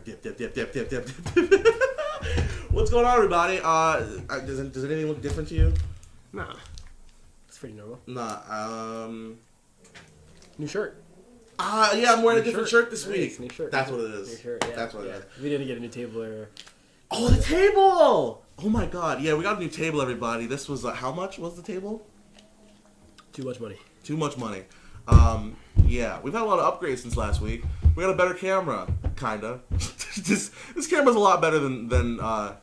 Dip. What's going on, everybody? Does anything look different to you? Nah. It's pretty normal. Nah. New shirt. Yeah, I'm wearing a different shirt this week. New shirt. That's what it is. New shirt, yeah. That's what it is. We didn't get a new table or... Oh, the table! Oh my god. Yeah, we got a new table, everybody. This was, how much was the table? Too much money. Too much money. Yeah, we've had a lot of upgrades since last week. We got a better camera, kinda. This camera's a lot better than a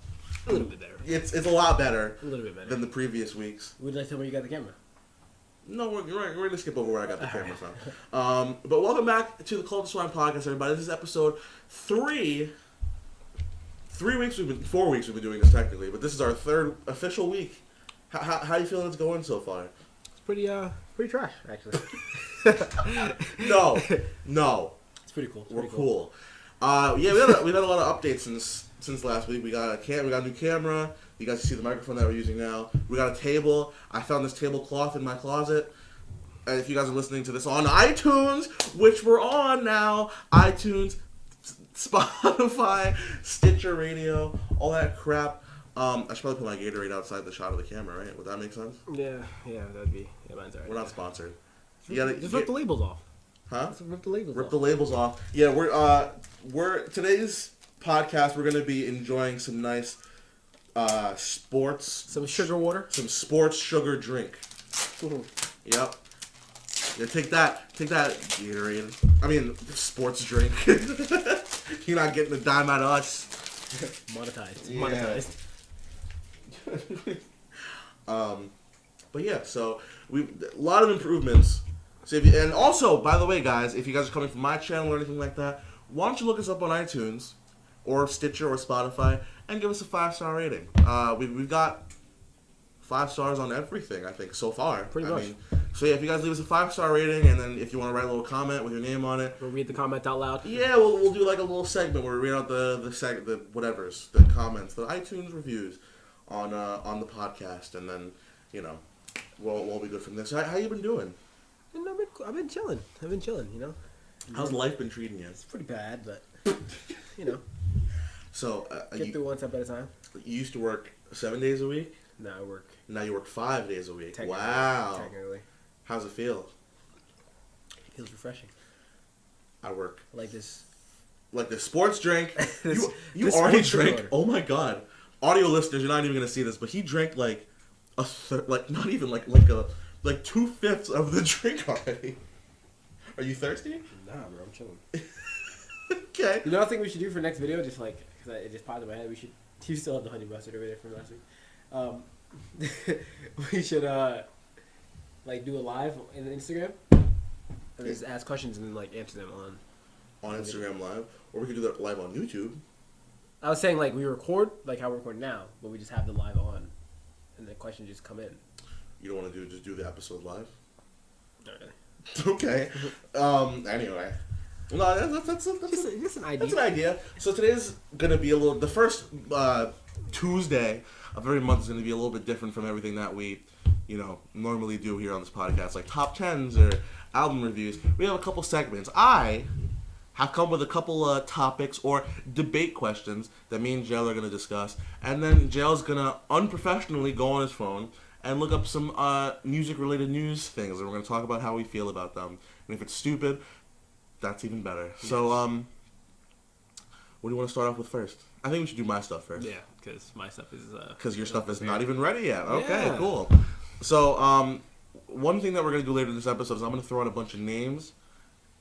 little bit better. It's a lot better. A little bit better than the previous weeks. Would you like to tell me where you got the camera? No, we're gonna skip over where I got the camera from. But welcome back to the Swine podcast, everybody. This is episode 3. 4 weeks we've been doing this technically, but this is our third official week. How you feeling it's going so far? It's pretty trash, actually. No. It's pretty cool. We're cool. Yeah, we've had a lot of updates since last week. We got a new camera. You guys see the microphone that we're using now. We got a table. I found this tablecloth in my closet. And if you guys are listening to this on iTunes, which we're on now, iTunes, Spotify, Stitcher Radio, all that crap. I should probably put my Gatorade outside the shot of the camera, right? Would that make sense? Yeah, that'd be. Yeah, mine's alright. We're not sponsored. Just rip the labels off. Huh? Just rip the labels off. Rip the labels off. Yeah, we're today's podcast. We're gonna be enjoying some nice sports. Some sugar water. Some sports sugar drink. Ooh. Yep. Yeah, take that, Gatorade. I mean, sports drink. You're not getting a dime out of us. Monetized. Yeah. But yeah, so a lot of improvements. So and also, by the way, guys, if you guys are coming from my channel or anything like that, why don't you look us up on iTunes or Stitcher or Spotify and give us a 5-star rating. We've got 5 stars on everything, I think, so far. Pretty much. So yeah, if you guys leave us a 5-star rating, and then if you want to write a little comment with your name on it, we'll read the comment out loud. Yeah, we'll do like a little segment where we read out the comments, the iTunes reviews on the podcast, and then we'll be good from this. How you been doing? I've been chilling. How's life been treating you? It's pretty bad, but So get through one step at a time. You used to work 7 days a week. Now you work 5 days a week. Technically, wow. Technically. How's it feel? It feels refreshing. I work like this sports drink. You already drank. Oh my god, audio listeners, you're not even gonna see this, but he drank like not even like 2/5 of the drink already. Are you thirsty? Nah, bro, I'm chilling. Okay. You know what I think we should do for next video? Just because it just popped in my head. You still have the honey mustard over there from last week. We should do a live in Instagram and just ask questions and then answer them on Instagram Live, or we could do that live on YouTube. I was saying we record how we're recording now, but we just have the live on, and the questions just come in. You don't want to do the episode live? Not really. Okay. Anyway. No, that's an idea. That's an idea. So today's gonna be the first Tuesday of every month is gonna be a little bit different from everything that we, normally do here on this podcast, like top 10s or album reviews. We have a couple segments. I have come with a couple topics or debate questions that me and Jail are gonna discuss, and then Jail's gonna unprofessionally go on his phone and look up some music-related news things, and we're gonna talk about how we feel about them. And if it's stupid, that's even better. Yes. So, what do you want to start off with first? I think we should do my stuff first. Yeah, because my stuff is... Because your stuff is not even ready yet. Okay, yeah. Cool. So, one thing that we're going to do later in this episode is I'm going to throw out a bunch of names,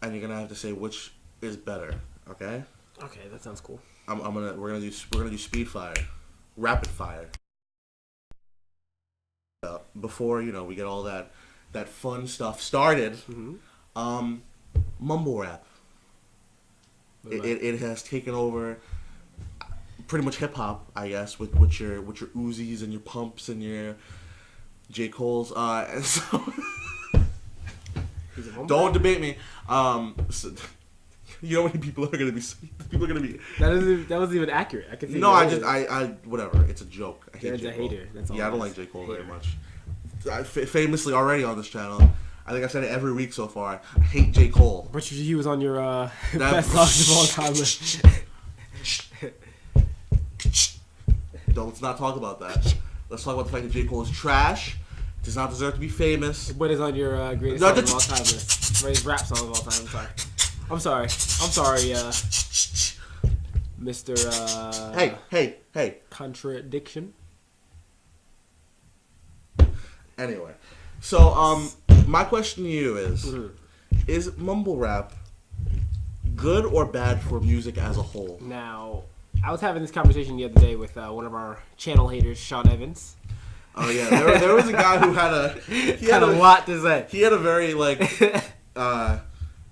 and you're going to have to say which is better, okay? Okay, that sounds cool. We're going to do speed fire. Rapid fire. Before, we get all that fun stuff started, mumble rap. It has taken over pretty much hip hop, I guess, with your Uzis and your Pumps and your J. Cole's. And so don't debate me. So, you know how many people are gonna be? People are gonna be. That wasn't even accurate. I could say. No, I whatever. It's a joke. I hate J. Cole. Hater. That's all. Yeah, I don't like J. Cole very much. Famously already on this channel. I think I've said it every week so far. I hate J. Cole. But he was on your best songs of all time list. Let's not talk about that. Let's talk about the fact that J. Cole is trash. Does not deserve to be famous. What is on your greatest song of all time list? Greatest rap song of all time. I'm sorry, Mr. Hey. Contradiction. Anyway, so my question to you is mumble rap good or bad for music as a whole? Now, I was having this conversation the other day with one of our channel haters, Sean Evans. Oh yeah, there was a guy who had a lot to say. He had a very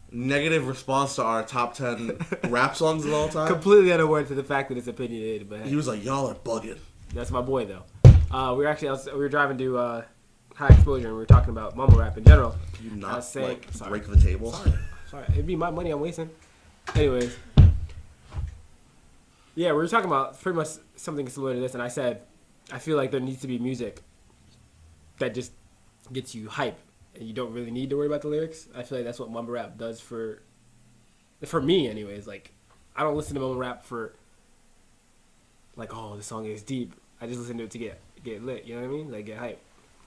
negative response to our top 10 rap songs of all time. Completely unaware to the fact that it's opinionated, but he was like, "Y'all are bugging." That's my boy though. We were driving to High Exposure and we were talking about mumble rap in general. Can you not break the table? Sorry, it'd be my money I'm wasting. Anyways, yeah, we were talking about pretty much something similar to this, and I said, I feel like there needs to be music that just gets you hype, and you don't really need to worry about the lyrics. I feel like that's what mumble rap does for me, anyways. Like, I don't listen to mumble rap for like, oh, the song is deep. I just listen to it to get lit. You know what I mean? Like, get hype.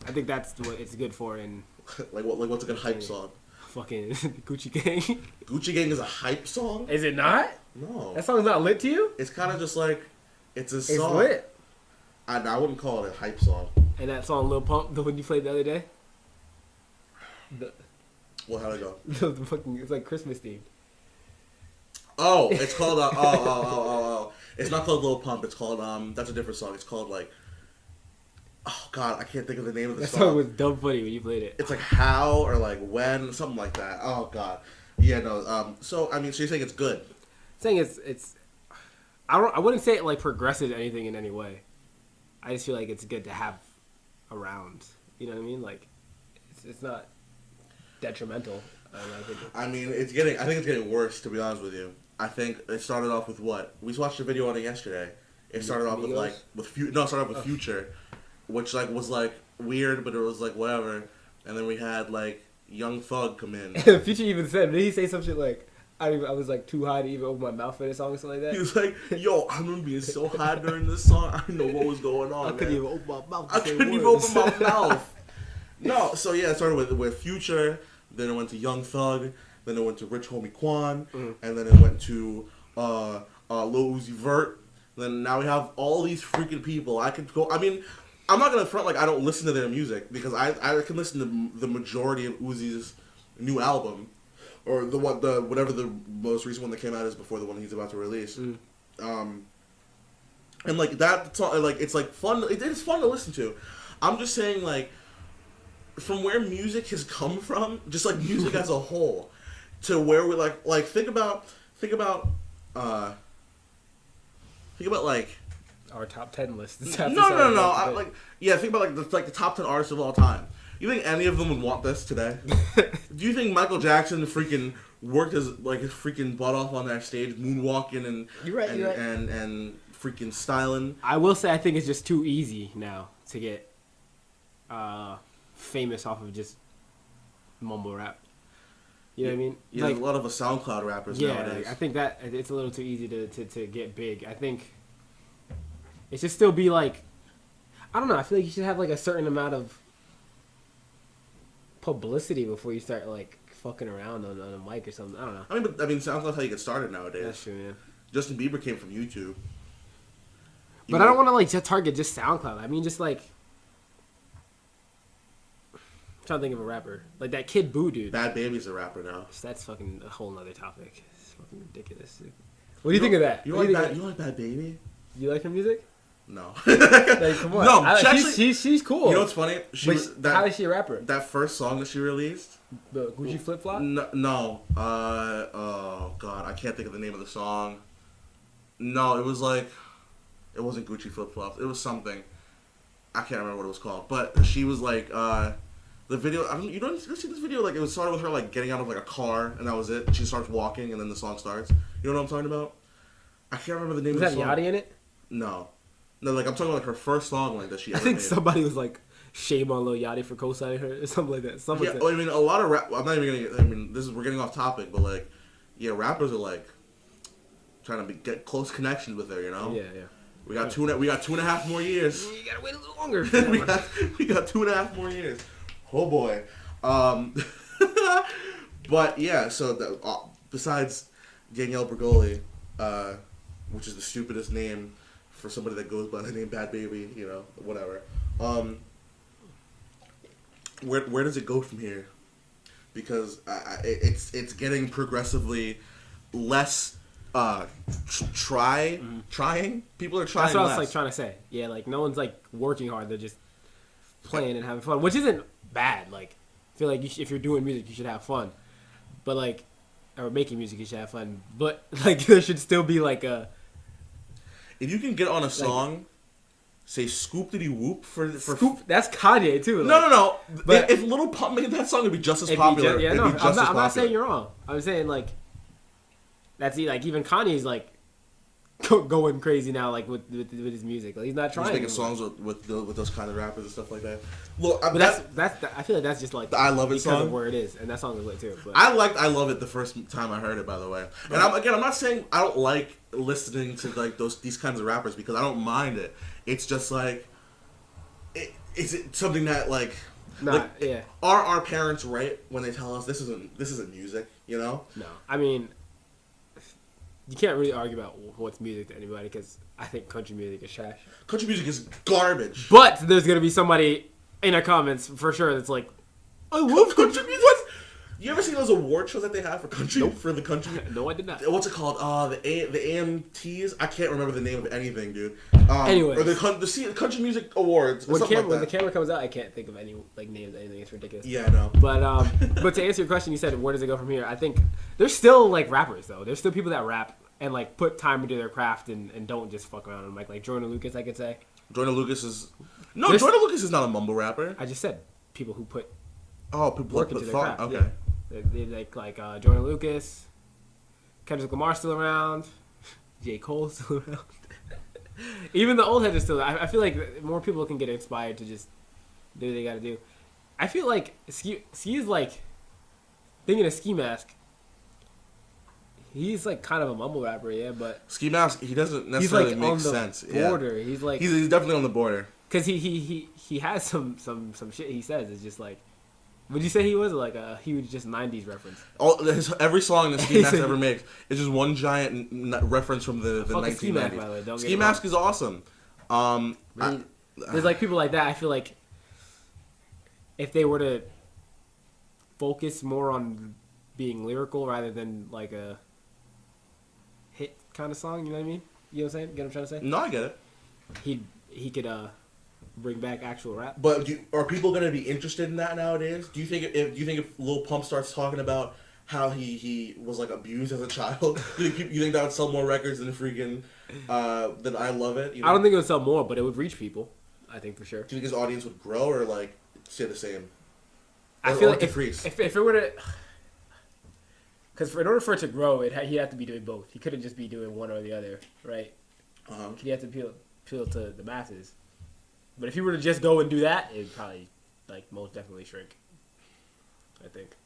I think that's what it's good for. And what's a good hype song? Fucking Gucci Gang. Gucci Gang is a hype song? Is it not? No. That song's not lit to you? It's kind of just like, it's a song. It's lit. I wouldn't call it a hype song. And that song Lil Pump, the one you played the other day? How'd it go? It's like Christmas themed. Oh, it's called, oh. It's not called Lil Pump. It's called, that's a different song. It's called like, oh God, I can't think of the name of the song. That song was dumb funny when you played it. It's like How or like When, something like that. Oh God. Yeah, no, so you're saying it's good? I'm saying it's I wouldn't say it like progresses anything in any way. I just feel like it's good to have around. You know what I mean? Like, it's not detrimental. I think it's getting worse, to be honest with you. I think it started off with what? We watched a video on it yesterday. It started off with Future, which like was like weird, but it was like whatever. And then we had like Young Thug come in. Future even said, did he say some shit like, I was like too high to even open my mouth for this song or something like that? He was like, yo, I remember being so high during this song. I didn't know what was going on. I couldn't even open my mouth. I couldn't even open my mouth. No, so yeah, it started with Future, then it went to Young Thug, then it went to Rich Homie Quan, and then it went to Lil Uzi Vert. Then now we have all these freaking people. I could go. I mean, I'm not gonna front like I don't listen to their music because I can listen to the majority of Uzi's new album, or whatever the most recent one that came out is before the one he's about to release. And like that song, like it's like fun. It's fun to listen to. I'm just saying like from where music has come from, just like music as a whole, to where we like think about like our top 10 list. No. Think about like the top 10 artists of all time. You think any of them would want this today? Do you think Michael Jackson freaking worked his freaking butt off on that stage, moonwalking and you're right. and freaking styling? I will say I think it's just too easy now to get famous off of just mumble rap. You know what I mean? Yeah, like, a lot of SoundCloud rappers nowadays. I think that it's a little too easy to get big. I think it should still be like, I don't know, I feel like you should have like a certain amount of publicity before you start like fucking around on a mic or something. I don't know. I mean SoundCloud's how you get started nowadays. That's true, yeah. Justin Bieber came from YouTube. But I don't want to like just target just SoundCloud. I mean, just like, I'm trying to think of a rapper like that Kid Boo dude. Bad Baby's a rapper now. That's fucking a whole nother topic. It's fucking ridiculous. What do you think of that? You like Bad Baby? You like her music? No. Like, come on. No, she's cool. You know what's funny? How is she a rapper? That first song that she released, the Gucci Flip Flop. No. Oh God, I can't think of the name of the song. No, it wasn't Gucci Flip Flops. It was something. I can't remember what it was called. But she was like, the video. You don't see this video? Like it was started with her like getting out of like a car, and that was it. She starts walking, and then the song starts. You know what I'm talking about? I can't remember the name of the song. Was that Yachty in it? No, like I'm talking about like her first song like that she ever I think made. Somebody was like, shame on Lil Yachty for co-signing her or something like that. Yeah, I mean a lot of rap. I'm not even gonna. I mean we're getting off topic, but like, yeah, rappers are like trying to get close connections with her. You know? Yeah. We got 2.5 more years. You gotta wait a little longer. we got 2.5 more years. Oh boy. But yeah, so besides Danielle Bregoli, which is the stupidest name for somebody that goes by the name Bad Baby, whatever. Where does it go from here? Because it's getting progressively less trying. People are trying. That's what less. I was like trying to say. Yeah, like no one's like working hard. They're just playing and having fun, which isn't bad. Like I feel like if you're doing music, you should have fun. But like, or making music, you should have fun. But like, there should still be like a. If you can get on a song, say "Scoop-Diddy Whoop" for Scoop. That's Kanye too. Like, no. But if Lil Pump made that song, it'd be just as popular. I'm not saying you're wrong. I'm saying like, that's like even Kanye's like going crazy now, like with his music. Like he's not trying. He's making songs with those kind of rappers and stuff like that. Well, but that's I feel like that's just like the I Love It song of where it is, and that song is lit too. But. I liked I Love It the first time I heard it, by the way. And I'm not saying I don't like listening to like these kinds of rappers because I don't mind it. It's just like, is it something that like, yeah. Are our parents right when they tell us this isn't music? No, I mean, you can't really argue about what's music to anybody because I think country music is trash. Country music is garbage. But there's gonna be somebody in our comments for sure that's like, I love country music. You ever seen those award shows that they have for country? Nope. For the country? No, I did not. What's it called? The AMTs? I can't remember the name of anything, dude. Anyway, or the country music awards. When the camera comes out, I can't think of any like names. Anything. It's ridiculous. Yeah, I know. But to answer your question, you said where does it go from here? I think there's still like rappers though. There's still people that rap and like put time into their craft and don't just fuck around on the mic. Like Jordan Lucas, I could say. Jordan Lucas is not a mumble rapper. I just said people who put people work into their craft. Okay. Yeah. They like Jordan Lucas, Kendrick Lamar still around, J. Cole's still around. Even the old heads are still. I feel like more people can get inspired to just do what they got to do. I feel like Ski is like thinking of Ski Mask. He's like kind of a mumble rapper, yeah, but Ski Mask he doesn't necessarily make sense. Border. Yeah. He's like he's definitely on the border because he has some shit he says is just like. Would you say he was like a huge just 90s reference? Every song that Ski Mask ever makes is just one giant reference from the 1990s. Ski Mask, by the way. Ski Mask is awesome. There's like people like that. I feel like if they were to focus more on being lyrical rather than like a hit kind of song, you know what I mean? You know what I'm saying? Get what I'm trying to say? No, I get it. He could bring back actual rap. But are people going to be interested in that nowadays? Do you think if Lil Pump starts talking about how he was like abused as a child, you think that would sell more records than freaking than I Love It? I don't think it would sell more, but it would reach people. I think for sure. Do you think his audience would grow or like stay the same? I feel like if it were to, because in order for it to grow, he'd have to be doing both. He couldn't just be doing one or the other, right? He'd have to appeal to the masses. But if he were to just go and do that, it'd probably, like, most definitely shrink. I think.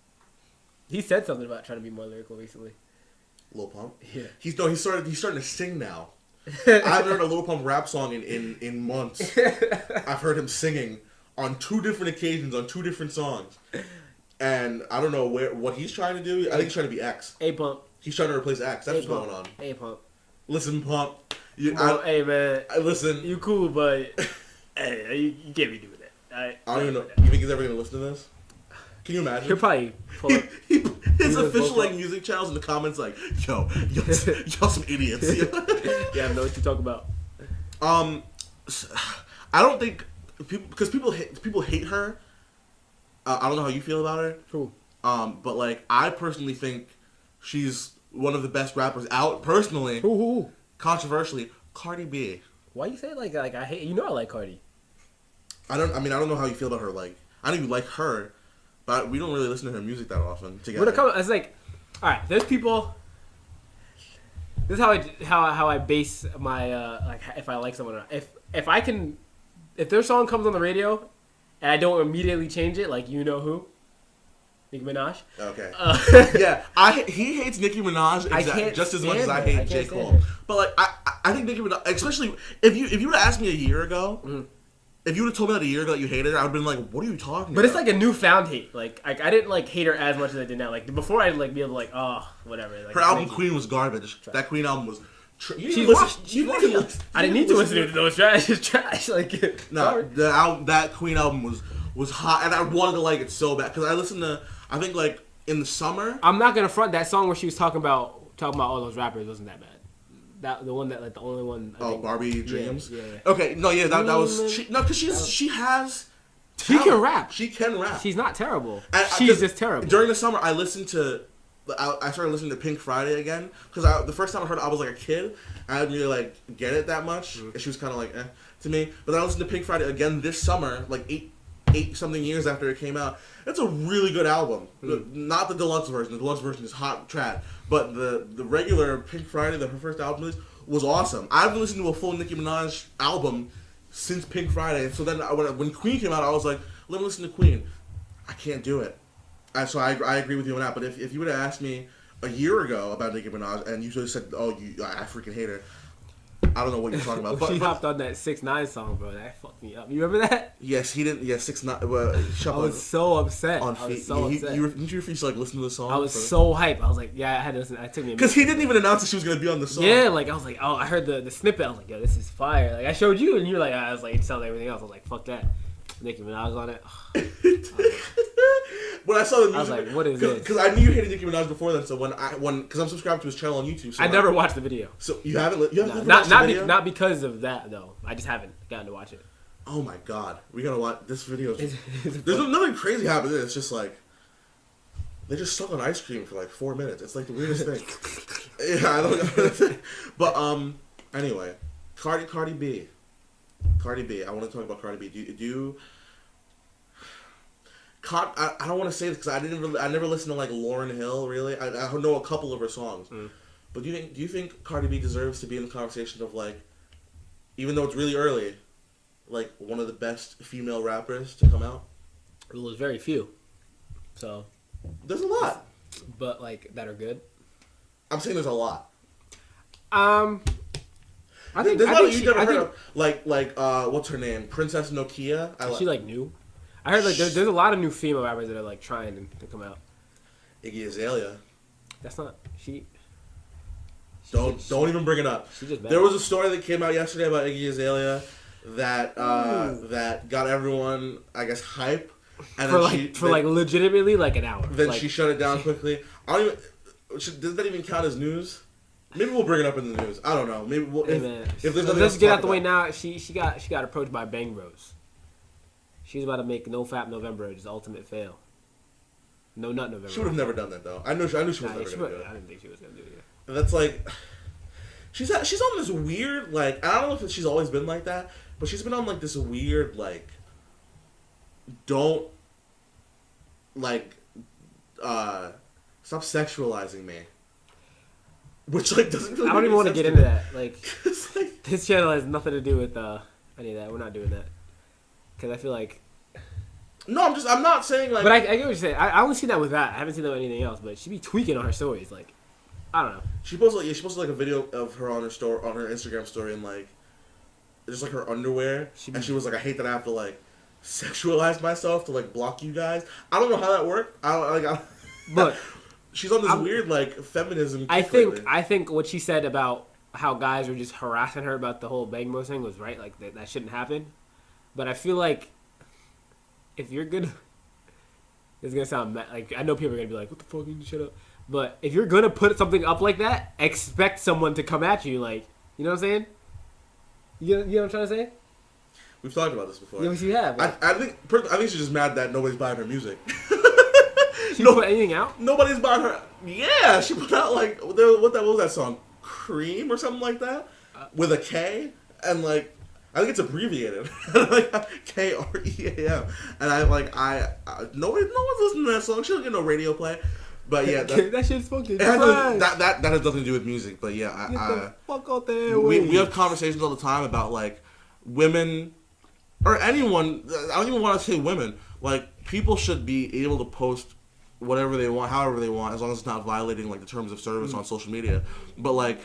He said something about trying to be more lyrical recently. Lil Pump? Yeah. He's starting to sing now. I haven't heard a Lil Pump rap song in months. I've heard him singing on 2 different occasions on 2 different songs. And I don't know what he's trying to do. I think he's trying to be X. A-Pump. He's trying to replace X. That's what's going on. A-Pump. Listen, Pump. Hey, man. Listen. You cool, but... Hey, you can't be doing that. I don't even know. You think he's ever gonna listen to this? Can you imagine? He'll probably pull up. His official like music channels in the comments like, y'all some idiots. Yeah, I know what you talk about. I don't think people hate her. I don't know how you feel about her. Cool. But like I personally think she's one of the best rappers out. Personally, controversially, Cardi B. Why you say it like I hate? You know I like Cardi. I don't know how you feel about her. Like I know you like her, but we don't really listen to her music that often together. It's like, all right, there's people. This is how I base my like if I like someone. If their song comes on the radio, and I don't immediately change it, like you know who Nicki Minaj. Okay. Yeah, he hates Nicki Minaj just as much as I hate J. Cole. But like, I think Nicki Minaj, especially if you would have asked me a year ago, if you would have told me that a year ago that you hated her, I would have been like, what are you talking about? But it's like a newfound hate. Like I didn't like hate her as much as I did now. Like before, I'd like be able to like, oh, whatever. Like, her album Queen was garbage. That Queen album was. I didn't need to listen to it though. It's trash. It's trash. Like that Queen album was hot, and I wanted to like it so bad because I listened to. I think like in the summer. I'm not gonna front that song where she was talking about all those rappers wasn't that bad. That the one that like the only one. I think, Barbie Dreams. Yeah. Okay, no, yeah, that was because she has. She can rap. She can rap. She's not terrible. She's just terrible. During the summer, I started listening to Pink Friday again because the first time I heard it, I was like a kid. I didn't really like get it that much. And she was kind of like to me. But then I listened to Pink Friday again this summer, like eight something years after it came out. It's a really good album. Not the deluxe version. The deluxe version is hot trad. But the regular Pink Friday, her first album was awesome. I haven't listened to a full Nicki Minaj album since Pink Friday. So then when Queen came out, I was like, let me listen to Queen. I can't do it. So I agree with you on that. But if you would have asked me a year ago about Nicki Minaj and you would have said, oh, I freaking hate her, I don't know what you're talking about. She hopped on that 6ix9ine song, bro. That fucked me up. You remember that? Yes, he didn't. Yeah, 6ix9ine. I was so upset. Didn't you refuse to like listen to the song? I was so hyped. I was like, yeah, I had to listen. It took me because he didn't even announce that she was gonna be on the song. Yeah, like I was like, oh, I heard the snippet. I was like, yo, this is fire. Like I showed you, and you were like, I was like, it sounds like everything else. I was like, fuck that. Nicki Minaj on it. When I saw the music, I was like, what is this? Because I knew you hated Nicki Minaj before then. So because I'm subscribed to his channel on YouTube. So I never watched the video. So you haven't watched the video? Not because of that though. I just haven't gotten to watch it. Oh my god, we gotta watch this video. There's nothing crazy happening. It's just like they just suck on ice cream for like 4 minutes. It's like the weirdest thing. Yeah, I don't know. But anyway, Cardi B. I want to talk about Cardi B. Do you I don't want to say this because I never listened to like Lauryn Hill really. I know a couple of her songs, but do you think Cardi B deserves to be in the conversation of like, even though it's really early, like one of the best female rappers to come out? Well, there's very few, so there's a lot, but like that are good. I'm saying there's a lot. I think there's a lot you've never heard of, like what's her name, Princess Nokia. Is she like new? I heard like there's a lot of new female rappers that are like trying to come out. Iggy Azalea. That's not she. Don't even bring it up. There was a story that came out yesterday about Iggy Azalea that that got everyone, I guess, hype. And for legitimately like an hour. Then she shut it down quickly. Does that even count as news? Maybe we'll bring it up in the news. I don't know. Maybe if there's nothing let's get out the way now. She got approached by Bang Bros. She's about to make No Fap November just ultimate fail. No Nut November. She would have never done that though. I knew she was never going to do it. I didn't think she was going to do it. And that's like, she's on this weird like, I don't know if she's always been like that, but she's been on like this weird like, don't like, stop sexualizing me. Which like doesn't really. I don't even want to get into that. Like, this channel has nothing to do with any of that. We're not doing that. Because I feel like... No, I'm not saying like... But I get what you're saying. I only seen that with that. I haven't seen that with anything else. But she be tweaking on her stories. Like, I don't know. She posted like a video of her on her Instagram story and like... Just like her underwear. And she was like, I hate that I have to like sexualize myself to like block you guys. I don't know how that worked. But... She's on this weird like feminism. I think what she said about how guys were just harassing her about the whole Bang Bros thing was right. Like that shouldn't happen. But I feel like if you're gonna, it's gonna sound like I know people are gonna be like, "What the fuck? You shut up." But if you're gonna put something up like that, expect someone to come at you. Like, you know what I'm saying? You know what I'm trying to say? We've talked about this before. Yes, you have. I think she's just mad that nobody's buying her music. She put anything out? Nobody's buying her. Yeah, she put out like what was that song? Cream or something like that with a K and like I think it's abbreviated like KREAM and no one's listening to that song. She don't get no radio play. But yeah, that shit's fucking that has nothing to do with music. But yeah, get the fuck out there. We have conversations all the time about like women or anyone. I don't even want to say women. Like people should be able to post whatever they want, however they want, as long as it's not violating like the terms of service on social media. But like,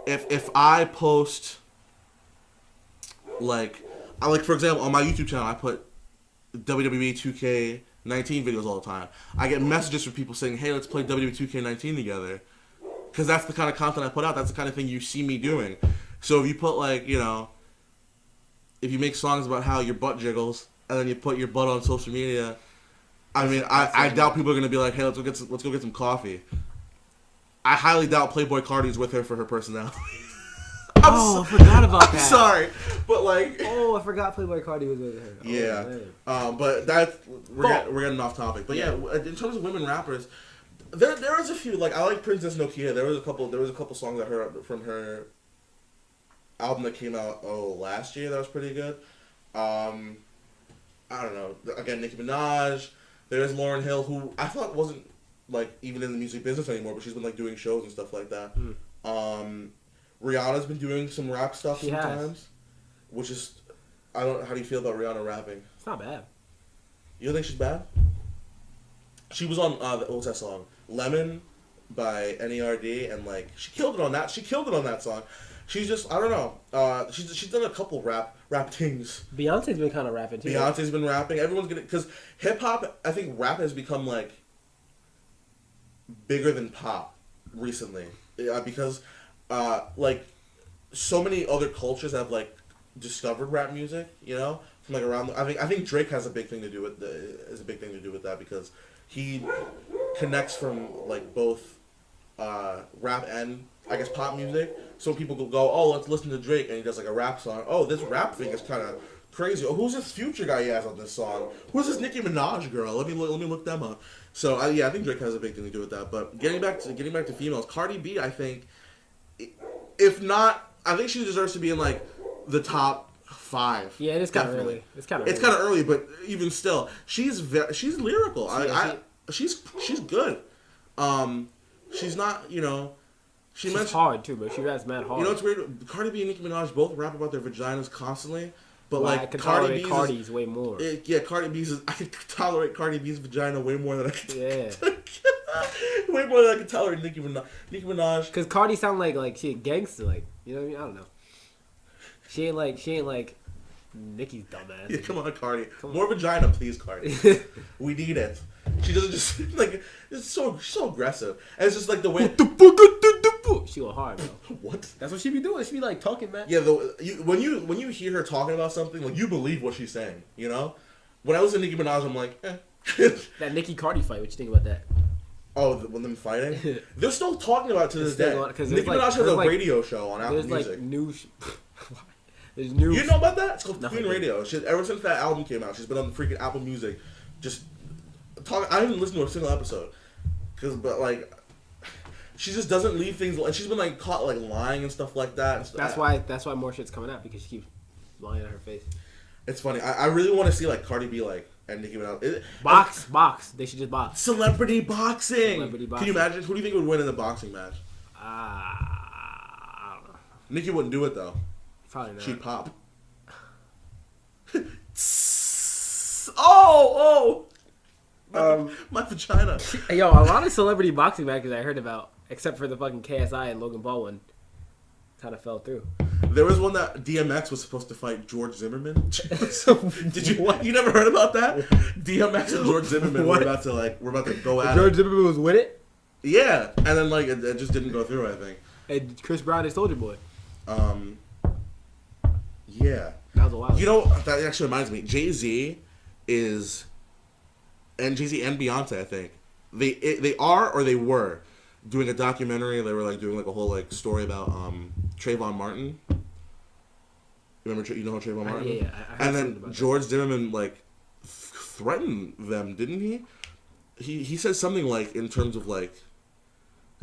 if I post like for example on my YouTube channel, I put WWE 2K19 videos all the time. I get messages from people saying, "Hey, let's play WWE 2K19 together," because that's the kind of content I put out. That's the kind of thing you see me doing. So if you put like, you know, if you make songs about how your butt jiggles and then you put your butt on social media, I mean, I doubt people are gonna be like, "Hey, let's go get some coffee." I highly doubt Playboy Cardi's with her for her personality. I forgot about that. I'm sorry, but like. Oh, I forgot Playboy Cardi was with her. Yeah, but that's we're getting off topic. But yeah, in terms of women rappers, there is a few. Like I like Princess Nokia. There was a couple songs I heard from her album that came out last year that was pretty good. I don't know. Again, Nicki Minaj. There's Lauryn Hill, who I thought wasn't like even in the music business anymore, but she's been like doing shows and stuff like that. Rihanna's been doing some rap stuff sometimes, which is, I don't. How do you feel about Rihanna rapping? It's not bad. You don't think she's bad? She was on what was that song? Lemon by NERD, and like she killed it on that. She killed it on that song. She's just, I don't know. She's done a couple rap things. Beyonce's been kind of rapping too. Beyonce's been rapping. Everyone's gonna, because hip hop. I think rap has become like bigger than pop recently, because like so many other cultures have like discovered rap music. You know, from like around. I think Drake has a big thing to do with that, because he connects from like both rap and I guess pop music. So people go, oh, let's listen to Drake, and he does like a rap song. Oh, this rap thing is kind of crazy. Oh, who's this Future guy he has on this song? Who's this Nicki Minaj girl? Let me look them up. So I think Drake has a big thing to do with that. But getting back to females, Cardi B, I think, if not, I think she deserves to be in like the top 5. Yeah, it is kind of early. It's kind of early, but even still, she's lyrical. She's good. She's not, you know. She's hard too, but she raps mad hard. You know what's weird? Cardi B and Nicki Minaj both rap about their vaginas constantly, but like I can tolerate Cardi's way more. Cardi B's. I can tolerate Cardi B's vagina way more than I can. Yeah. Way more than I can tolerate Nicki Minaj. Because Cardi sound like she a gangster, like, you know what I mean? I don't know. She ain't like Nicki's dumbass. Yeah, come on, Cardi. More vagina, please, Cardi. We need it. She doesn't just like she's so aggressive. And it's just like the way she go hard, bro. What? That's what she be doing. She be like talking, man. Yeah, when you hear her talking about something, like you believe what she's saying. You know, when I listen to Nicki Minaj, I'm like, That Nicki Cardi fight. What you think about that? Oh, when them fighting, they're still talking about it to this day. Nicki Minaj has a radio show on Apple Music. Like new. There's new. You know about that? It's called Queen Radio. Ever since that album came out, she's been on the freaking Apple Music, just talking. I haven't listened to a single episode, but like, she just doesn't leave things. And she's been like caught like lying and stuff like that. And that's why more shit's coming out, because she keeps lying on her face. It's funny. I really want to see like Cardi B like and Nicki Minaj. Box. They should just box. Celebrity boxing. Can you imagine? Who do you think would win in the boxing match? I don't know. Nicki wouldn't do it though. Probably not. She'd pop. Oh! My vagina. Yo, a lot of celebrity boxing matches I heard about, except for the fucking KSI and Logan Paul one, kind of fell through. There was one that DMX was supposed to fight George Zimmerman. Did you? What? You never heard about that? DMX and George Zimmerman were about to go at it. George Zimmerman was with it? Yeah, and then like it just didn't go through, I think. And Chris Brown is Soulja Boy. Yeah. That was a while. You know, that actually reminds me. Jay-Z and Beyonce, I think. They are or they were doing a documentary. They were like doing like a whole like story about Trayvon Martin. You know Trayvon Martin? Yeah. And then George Zimmerman like threatened them, didn't he? He said something like in terms of like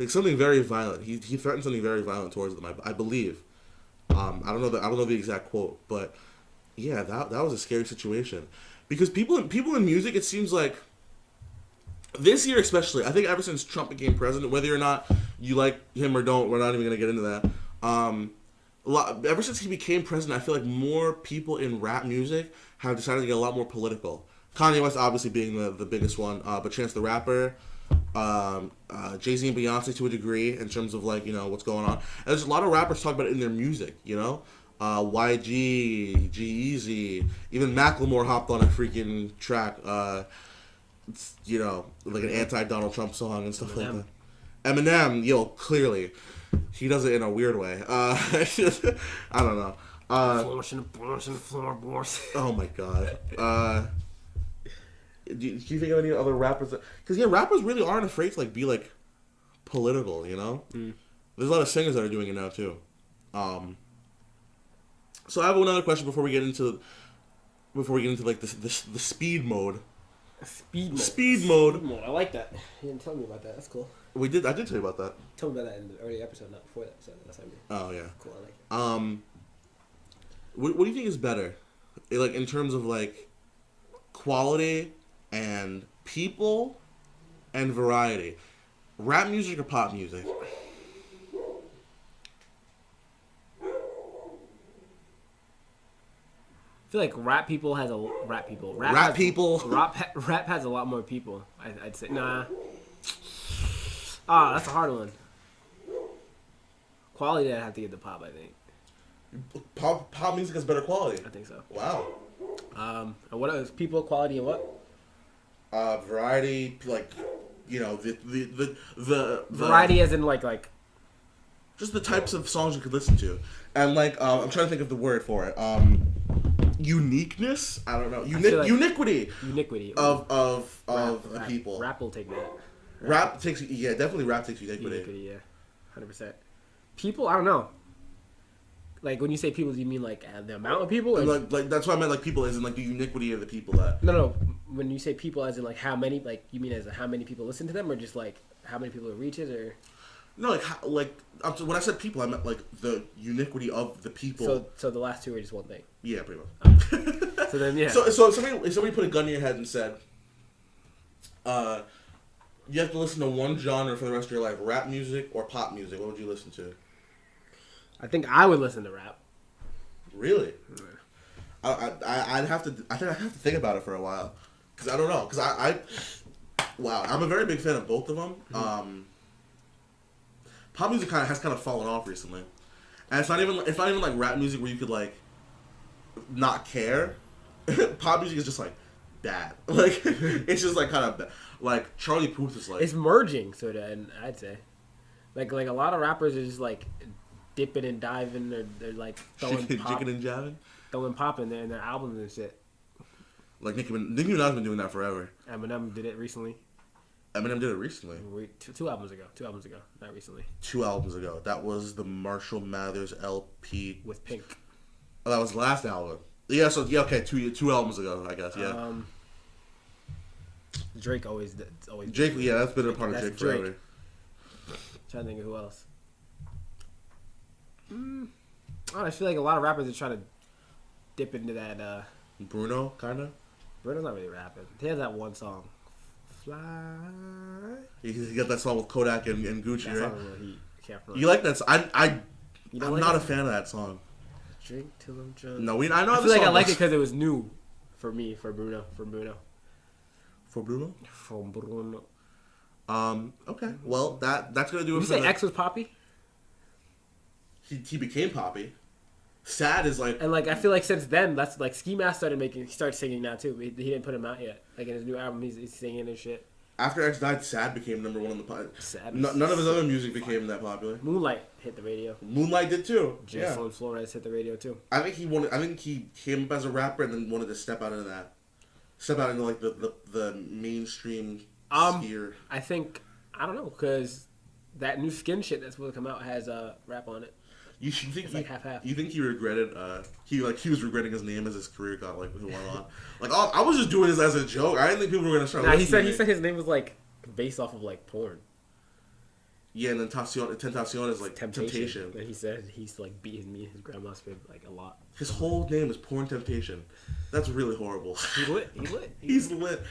something very violent. He threatened something very violent towards them, I believe. I don't know the exact quote, but yeah, that was a scary situation, because people in music, it seems like this year especially, I think ever since Trump became president, whether or not you like him or don't, we're not even gonna get into that. Ever since he became president, I feel like more people in rap music have decided to get a lot more political. Kanye West obviously being the biggest one, but Chance the Rapper, Jay-Z and Beyonce to a degree in terms of like, you know, what's going on. And there's a lot of rappers talk about it in their music, you know? YG, G-Eazy, even Macklemore hopped on a freaking track, you know, like an anti-Donald Trump song and stuff like that. Eminem, yo, clearly, he does it in a weird way. I don't know. Oh my god. Do you think of any other rappers? Because yeah, rappers really aren't afraid to like be like political, you know. There's a lot of singers that are doing it now too. So I have another question before we get into like the speed mode. Speed mode. I like that. You didn't tell me about that. That's cool. I did tell you about that. Tell me about that in the early episode, not before that episode. That's what I mean. Oh yeah. Cool. I like it. What do you think is better, like in terms of like quality and people and variety, rap music or pop music? I feel like rap has a lot more people. I'd say nah. That's a hard one. Quality, I'd have to give the pop. I think. Pop music has better quality. I think so. Wow. And what is people, quality, and what? Variety, like, you know, the variety as in like. Just the types of songs you could listen to, and like I'm trying to think of the word for it. Uniqueness. I don't know. Uniquity. Uniquity of the people. Rap will take that. Rap takes definitely rap takes uniquity. Uniquity, yeah, 100%. People, I don't know. Like when you say people, do you mean like the amount of people? Or like that's what I meant. Like people, as in like the uniquity of the people that. No. When you say people, as in like how many, like you mean as in how many people listen to them, or just like how many people it reaches, or. No, when I said people, I meant like the uniquity of the people. So the last two are just one thing. Yeah, pretty much. So then, yeah. So if somebody put a gun in your head and said, you have to listen to one genre for the rest of your life, rap music or pop music, what would you listen to? I think I would listen to rap. Really? Yeah. I'd have to think about it for a while, because I don't know, because wow, I'm a very big fan of both of them. Mm-hmm. Pop music has kind of fallen off recently, and it's not even like rap music where you could like not care. Pop music is just like bad. Like it's just like kind of like Charlie Puth is like it's merging sort of, and I'd say like a lot of rappers are just like dipping and diving, or they're like throwing pop, and jabbing, throwing pop in their albums and shit. Like Nicki Minaj's been doing that forever. Eminem did it recently. Eminem did it recently. Two albums ago, not recently. 2 albums ago. That was the Marshall Mathers LP with Pink. Oh, that was the last album. Yeah, so yeah, okay, 2 albums ago, I guess. Yeah. Drake always. Drake, yeah, that's been a part of Drake forever. Trying to think of who else. I feel like a lot of rappers are trying to dip into that. Bruno, kind of. Bruno's not really rapping. He has that one song. Fly. He got that song with Kodak and Gucci, that right? Song can't you like that song? I'm like not a fan of that song. Drink till I'm drunk. No, I know. I feel like I like it because it was new for me, for Bruno. For Bruno? From Bruno. Okay. Well, that's gonna do it. Did you say X was Poppy? He became Poppy. Sad is like, and like I feel like since then that's like Ski Mask he started singing now too. He didn't put him out yet. Like in his new album, he's singing and shit. After X died, Sad became number 1 on the pod. Sad. None of his other music became that popular. Moonlight hit the radio. Moonlight did too. Jason Flores hit the radio too. I think he came up as a rapper and then wanted to step out into like the mainstream sphere. I think I don't know, because that new Skin shit that's supposed to come out has rap on it. You think like half. You think he regretted? He was regretting his name as his career got like went on. Like I was just doing this as a joke. I didn't think people were gonna start. He said his name was like based off of like porn. Yeah, and then Tentacion is like Temptation. And he said he's like beat his grandma's crib like a lot. His whole name is Porn Temptation. That's really horrible. He's lit. He's lit.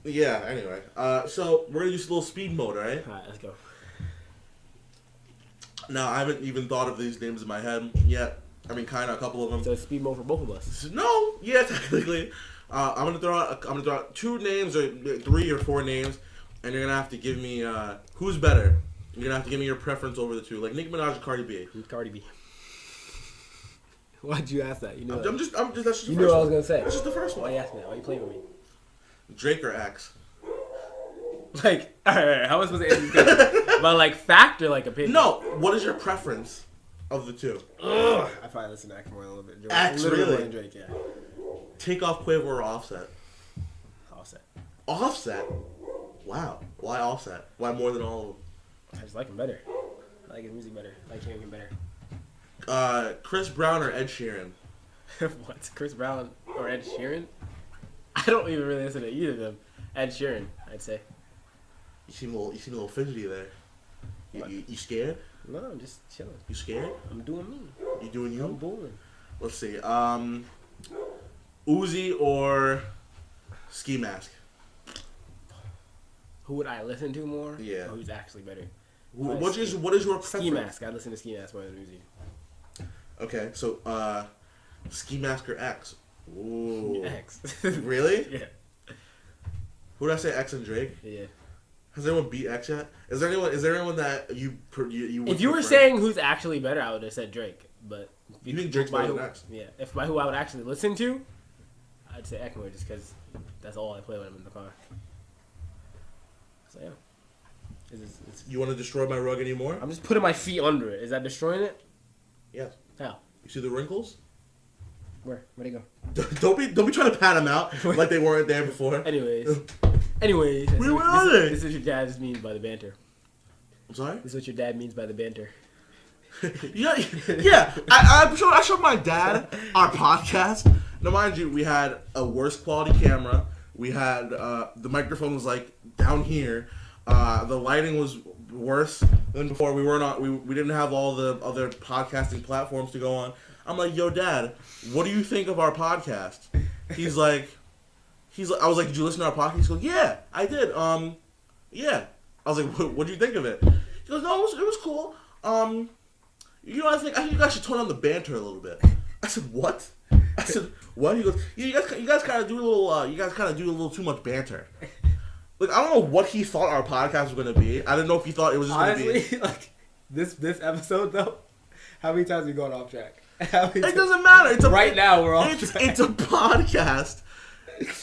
Yeah. Anyway, so we're gonna use a little speed mode, all right? All right, let's go. Now, I haven't even thought of these names in my head yet. I mean, kind of a couple of them. So it's speed mode for both of us. No, yeah, technically. I'm gonna throw out 2 names or 3 or 4 names, and you're gonna have to give me who's better. You're gonna have to give me your preference over the 2, like Nicki Minaj and Cardi B. Cardi B. Why'd you ask that? You know. I'm just. That's just the you first knew what I one. was gonna say. That's just the first one. Why you asking that? Why you playing with me? Drake or X? Like, all right, how am I supposed to answer this question? But like fact or like opinion? No. What is your preference of the 2? Ugh. I probably listen to X more a little bit. X, really? More Drake, yeah. Take off Quavo or Offset? Offset. Offset? Wow. Why Offset? Why more than all of them? I just like him better. I like his music better. I like hearing him better. Chris Brown or Ed Sheeran? What? Chris Brown or Ed Sheeran? I don't even really listen to either of them. Ed Sheeran, I'd say. You seem a little fidgety there. You scared? No, I'm just chilling. You scared? I'm doing me. You doing you? I'm boring. Let's see. Uzi or Ski Mask? Who would I listen to more? Yeah. Or who's actually better? What is your preference? Ski Mask. I listen to Ski Mask more than Uzi. Okay, so Ski Mask or X? Ooh. X. Really? Yeah. Who did I say? X and Drake? Yeah. Has anyone beat X yet? Is there anyone that you would if you were saying who's actually better, I would have said Drake. But you think Drake's better than X? Yeah. If by who I would actually listen to, I'd say X more just because that's all I play when I'm in the car. So yeah. You want to destroy my rug anymore? I'm just putting my feet under it. Is that destroying it? Yes. How? You see the wrinkles? Where'd they go? Don't be trying to pat them out like they weren't there before. Anyways, where are they? This is what your dad means by the banter. I'm sorry? This is what your dad means by the banter. yeah. I showed my dad our podcast. Now, mind you, we had a worse quality camera. We had the microphone was like down here. The lighting was worse than before. We didn't have all the other podcasting platforms to go on. I'm like, yo, Dad, what do you think of our podcast? He's like, I was like, did you listen to our podcast? He goes, yeah, I did. Yeah. I was like, what do you think of it? He goes, no, it was cool. You know, I think you guys should tone down the banter a little bit. I said, what? I said, what? He goes, you guys kind of do a little too much banter. Like, I don't know what he thought our podcast was going to be. I didn't know if he thought it was just going to be... Honestly, like, this episode, though, how many times have we gone off track? It doesn't matter. Right now, we're off track. It's a podcast.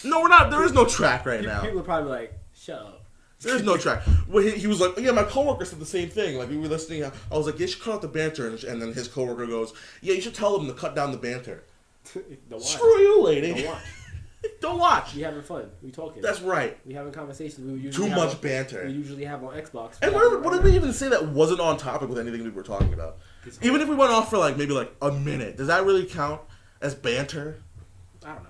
No, we're not. There is no track right now. People are probably like, shut up. There's no track. Well, he was like, yeah, my coworker said the same thing. Like, we were listening. I was like, you should cut out the banter. And then his coworker goes, yeah, you should tell them to cut down the banter. Screw you, lady. Don't watch. Don't watch. We having fun. We talking. That's right. We having conversations. We usually Too much banter. We usually have on Xbox. And what did we even say that wasn't on topic with anything we were talking about? Even if we went off for like maybe like a minute, does that really count as banter? I don't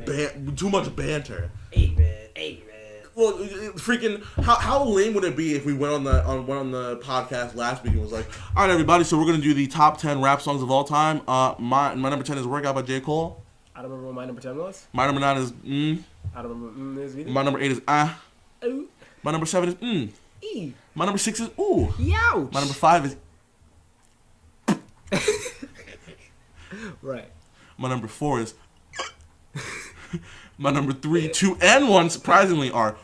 know. Too much banter. Hey man. Well, freaking, how lame would it be if we went on the podcast last week and was like, all right, everybody, so we're gonna do the top 10 rap songs of all time. My number 10 is "Workout" by J. Cole. I don't remember what my number 10 was. My number 9 is I don't remember is either. My number 8 is Ooh. My number 7 is E. My number 6 is ooh. Youch. My number 5 is right. My number 4 is my number 3, 2, and 1 surprisingly are.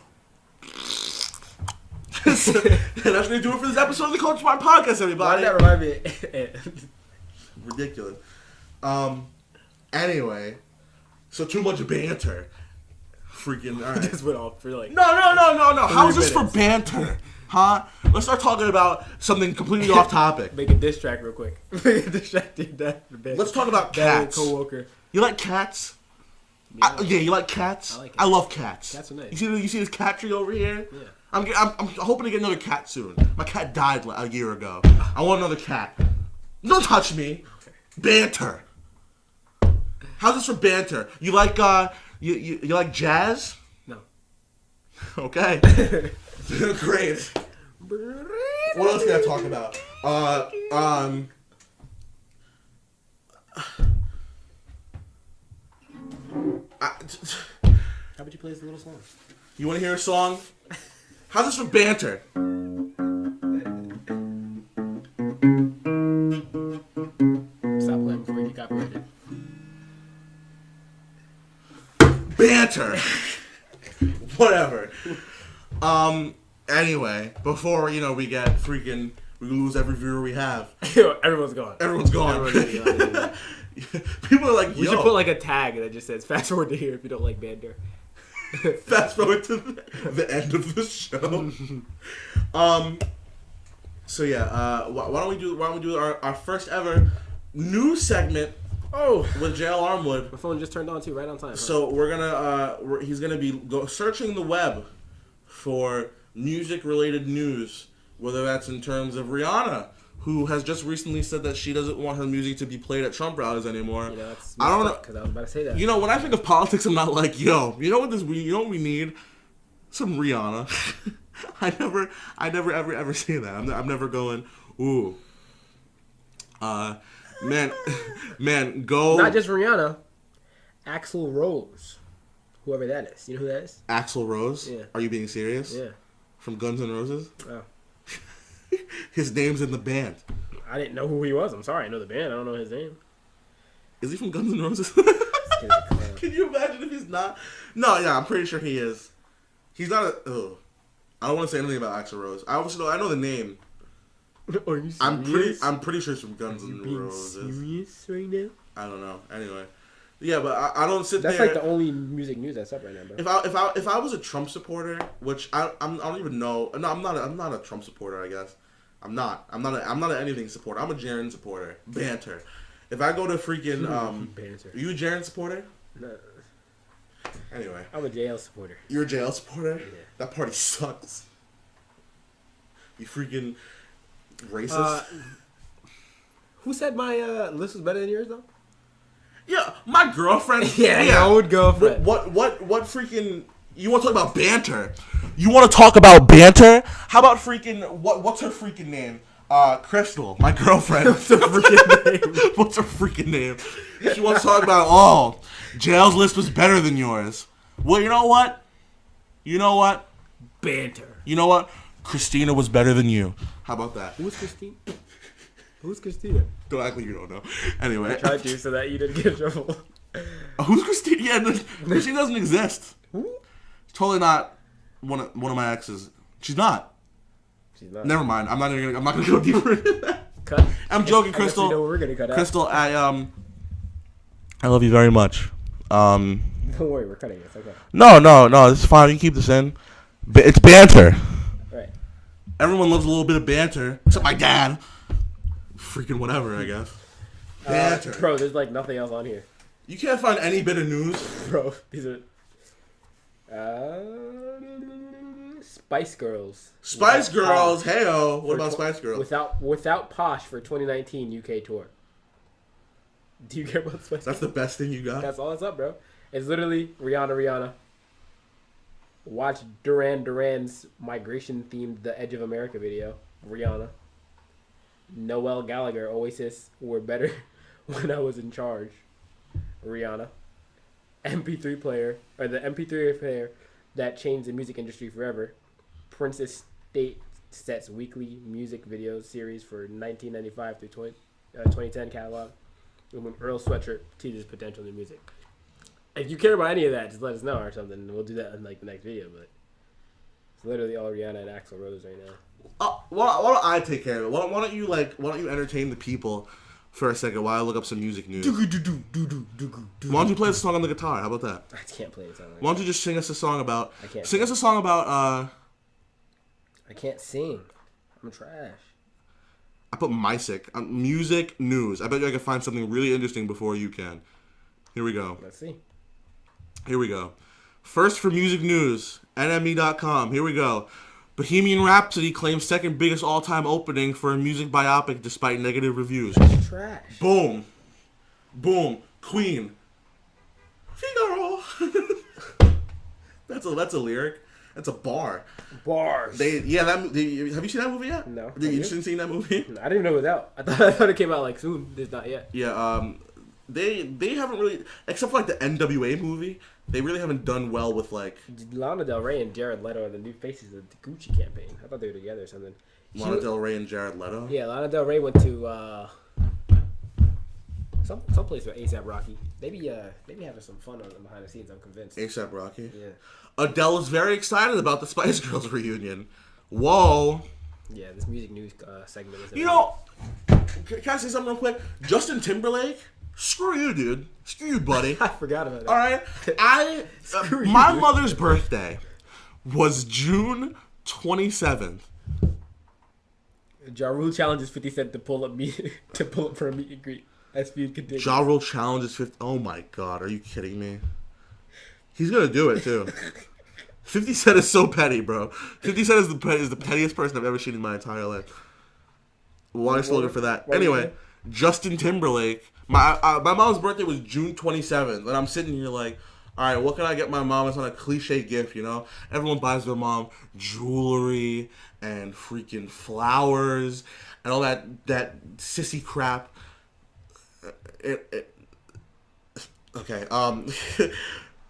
So, that's gonna do it for this episode of the Coach Swine podcast, everybody. Why did that remind me? Ridiculous. Anyway, so too much banter. Freaking. All right. Just went off for like. No. How is this for minutes. banter? Huh? Let's start talking about something completely off topic. Make a diss track real quick. Make a diss track to your dad. Let's talk about Dad cats. coworker. You like cats? Yeah. Yeah, you like cats? I like cats. I love cats. Cats are nice. You see this cat tree over here? Yeah. I'm hoping to get another cat soon. My cat died a year ago. I want another cat. Don't touch me. Banter. How's this for banter? You like you like jazz? No. Okay. Great. What else can I talk about? How about you play this little song? You want to hear a song? How's this for banter? Stop playing before we get copyrighted. Banter. Whatever. Anyway, before we get we lose every viewer we have. Everyone's gone. Everyone's gone. People are like, we should put like a tag that just says "fast forward to here" if you don't like banter. Fast forward to the end of the show. So yeah, why don't we do our first ever news segment? With JL Armwood. My phone just turned on too, right on time. So we're gonna he's gonna be searching the web for music related news, whether that's in terms of Rihanna, who has just recently said that she doesn't want her music to be played at Trump rallies anymore. I don't know, because I was about to say that. When I think of politics, I'm not like, you know what we need? Some Rihanna. I never ever say that. I'm never going, ooh. Man, go. Not just Rihanna, Axl Rose, whoever that is. You know who that is? Axl Rose? Yeah. Are you being serious? Yeah. From Guns N' Roses? Oh. His name's in the band. I didn't know who he was. I'm sorry. I know the band. I don't know his name. Is he from Guns N' Roses? Can you imagine if he's not? No, yeah, I'm pretty sure he is. He's not a. Ugh. I don't want to say anything about Axl Rose. I know the name. Are you serious? I'm pretty sure it's from Guns N' Roses. Serious right now? I don't know. Anyway, yeah, but I don't sit That's there. That's like the only music news that's up right now, bro. If I was a Trump supporter, which I don't even know. No, I'm not a Trump supporter. I guess I'm not an anything supporter. I'm a Jaren supporter. Banter. If I go to freaking Banter. Are you a Jaren supporter? No. Anyway, I'm a JL supporter. You're a JL supporter? Yeah. That party sucks. You freaking racist. Who said my list was better than yours though? Yeah, my girlfriend. Yeah, your old girlfriend. What freaking? You want to talk about banter? You want to talk about banter? How about freaking? What's her freaking name? Crystal, my girlfriend. What's her freaking name? What's her freaking name? She wants to talk about, JL's list was better than yours. Well, you know what? Banter. You know what? Christina was better than you. How about that? Who's Christine? Who's Christina? Don't act like you don't know. Anyway. I tried to so that you didn't get in trouble. Who's Christina? Yeah, Christina doesn't exist. Who? Totally not one of my exes. She's not. She's not. Never mind. I'm not gonna go deeper into that. Cut. I'm joking, Crystal. You know what we're gonna cut out. Crystal, I love you very much. Don't worry, we're cutting it. It's okay. No, this is fine. You can keep this in. It's banter. Right. Everyone loves a little bit of banter, except my dad. Freaking whatever, I guess. Banter. Bro, there's like nothing else on here. You can't find any bit of news. Bro, these are... Spice Girls. Spice Girls, heyo. What about Spice Girls? Without Posh for 2019 UK tour. Do you care about Spice Girls? That's the best thing you got? That's all it's up, bro. It's literally Rihanna. Watch Duran Duran's migration-themed The Edge of America video. Rihanna. Noel Gallagher, Oasis were better when I was in charge. Rihanna. MP3 player, or the MP3 player that changed the music industry forever. Princess State sets weekly music video series for 1995 through 2010 catalog. And when Earl Sweatshirt teases potential new music. If you care about any of that, just let us know or something, and we'll do that in like the next video. But it's literally all Rihanna and Axl Rose right now. Why don't I take care of it? Why don't you entertain the people for a second while I look up some music news? Why don't you play the song on the guitar? How about that? I can't play the song. Why don't you just sing us a song about? I can't. Sing us a song about. I can't sing. I'm trash. I put music news. I bet you I can find something really interesting before you can. Here we go. Let's see. Here we go. First for music news, NME.com. Here we go. Bohemian Rhapsody claims second biggest all-time opening for a music biopic despite negative reviews. That's trash. Boom. Queen. Figaro. That's a lyric. That's a bar. Bars. Have you seen that movie yet? No. You haven't seen that movie? No, I didn't even know it was out. I thought it came out like soon. It's not yet. Yeah. They haven't really, except for like the NWA movie, they really haven't done well with like Lana Del Rey and Jared Leto are the new faces of the Gucci campaign. I thought they were together or something. Lana Del Rey and Jared Leto. Yeah, Lana Del Rey went to Some place with ASAP Rocky. Maybe having some fun on behind the scenes. I'm convinced. ASAP Rocky. Yeah. Adele is very excited about the Spice Girls reunion. Whoa. Yeah, this music news segment is. You know, can I say something real quick? Justin Timberlake. Screw you, dude. Screw you, buddy. I forgot about that. All right. My mother's birthday was June 27th. Ja Rule challenges 50 Cent to pull up for a meet and greet. As feud continues. Ja Rule challenges 50. Oh my God, are you kidding me? He's gonna do it too. 50 Cent is so petty, bro. 50 Cent is the pettiest person I've ever seen in my entire life. Why still looking for that? Anyway, Justin Timberlake. My mom's birthday was June 27th, and I'm sitting here like, all right, what can I get my mom? It's not a cliche gift, you know? Everyone buys their mom jewelry and freaking flowers and all that sissy crap. Okay. So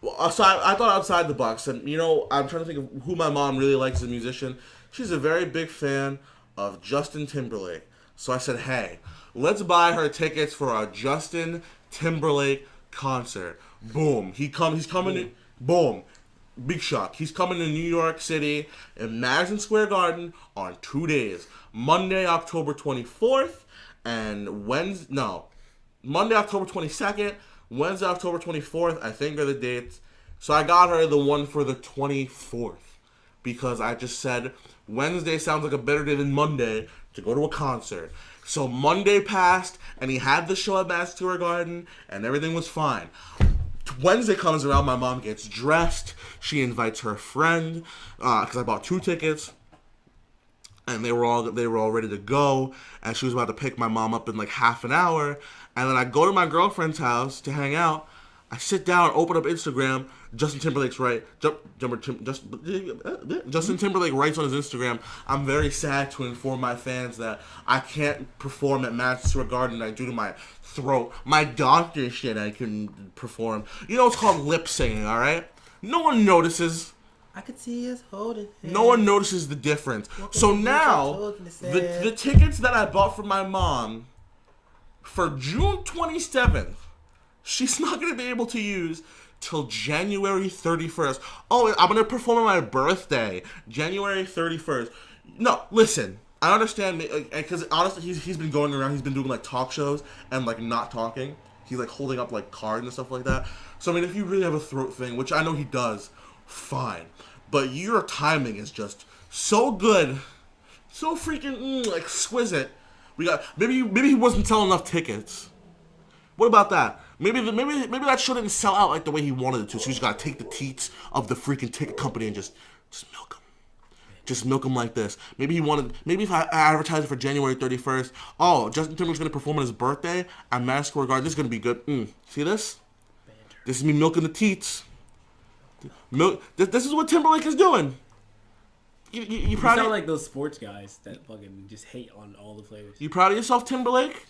I thought outside the box, and you know, I'm trying to think of who my mom really likes as a musician. She's a very big fan of Justin Timberlake. So I said, hey, let's buy her tickets for a Justin Timberlake concert. Boom. He's coming in. Boom. Big shock. He's coming to New York City in Madison Square Garden on 2 days. Monday, October 24th, and Monday, October 22nd, Wednesday, October 24th, I think are the dates. So I got her the one for the 24th because I just said Wednesday sounds like a better day than Monday to go to a concert. So Monday passed, and he had the show at Madison Square Garden, and everything was fine. Wednesday comes around, my mom gets dressed. She invites her friend because I bought 2 tickets. And they were all ready to go, and she was about to pick my mom up in like half an hour. And then I go to my girlfriend's house to hang out. I sit down, open up Instagram. Justin Timberlake's right. Justin Timberlake writes on his Instagram, "I'm very sad to inform my fans that I can't perform at Madison Square Garden due to my throat. My doctor said I couldn't perform." You know, it's called lip singing. All right. No one notices. I could see us holding hands. No one notices the difference. So now, the tickets that I bought for my mom for June 27th, she's not going to be able to use till January 31st. Oh, I'm going to perform on my birthday, January 31st. No, listen. I understand, because honestly, he's been going around, he's been doing like talk shows and like not talking. He's like holding up like cards and stuff like that. So I mean, if you really have a throat thing, which I know he does, fine. But your timing is just so good, so freaking exquisite. Maybe he wasn't selling enough tickets. What about that? Maybe that show didn't sell out like the way he wanted it to. So he's got to take the teats of the freaking ticket company and just milk them. Just milk them like this. Maybe if I advertise it for January 31st, oh, Justin Timberlake's going to perform on his birthday at Madison Square Garden. This is going to be good. See this? This is me milking the teats. This is what Timberlake is doing. You sound like those sports guys that fucking just hate on all the players. You proud of yourself, Timberlake?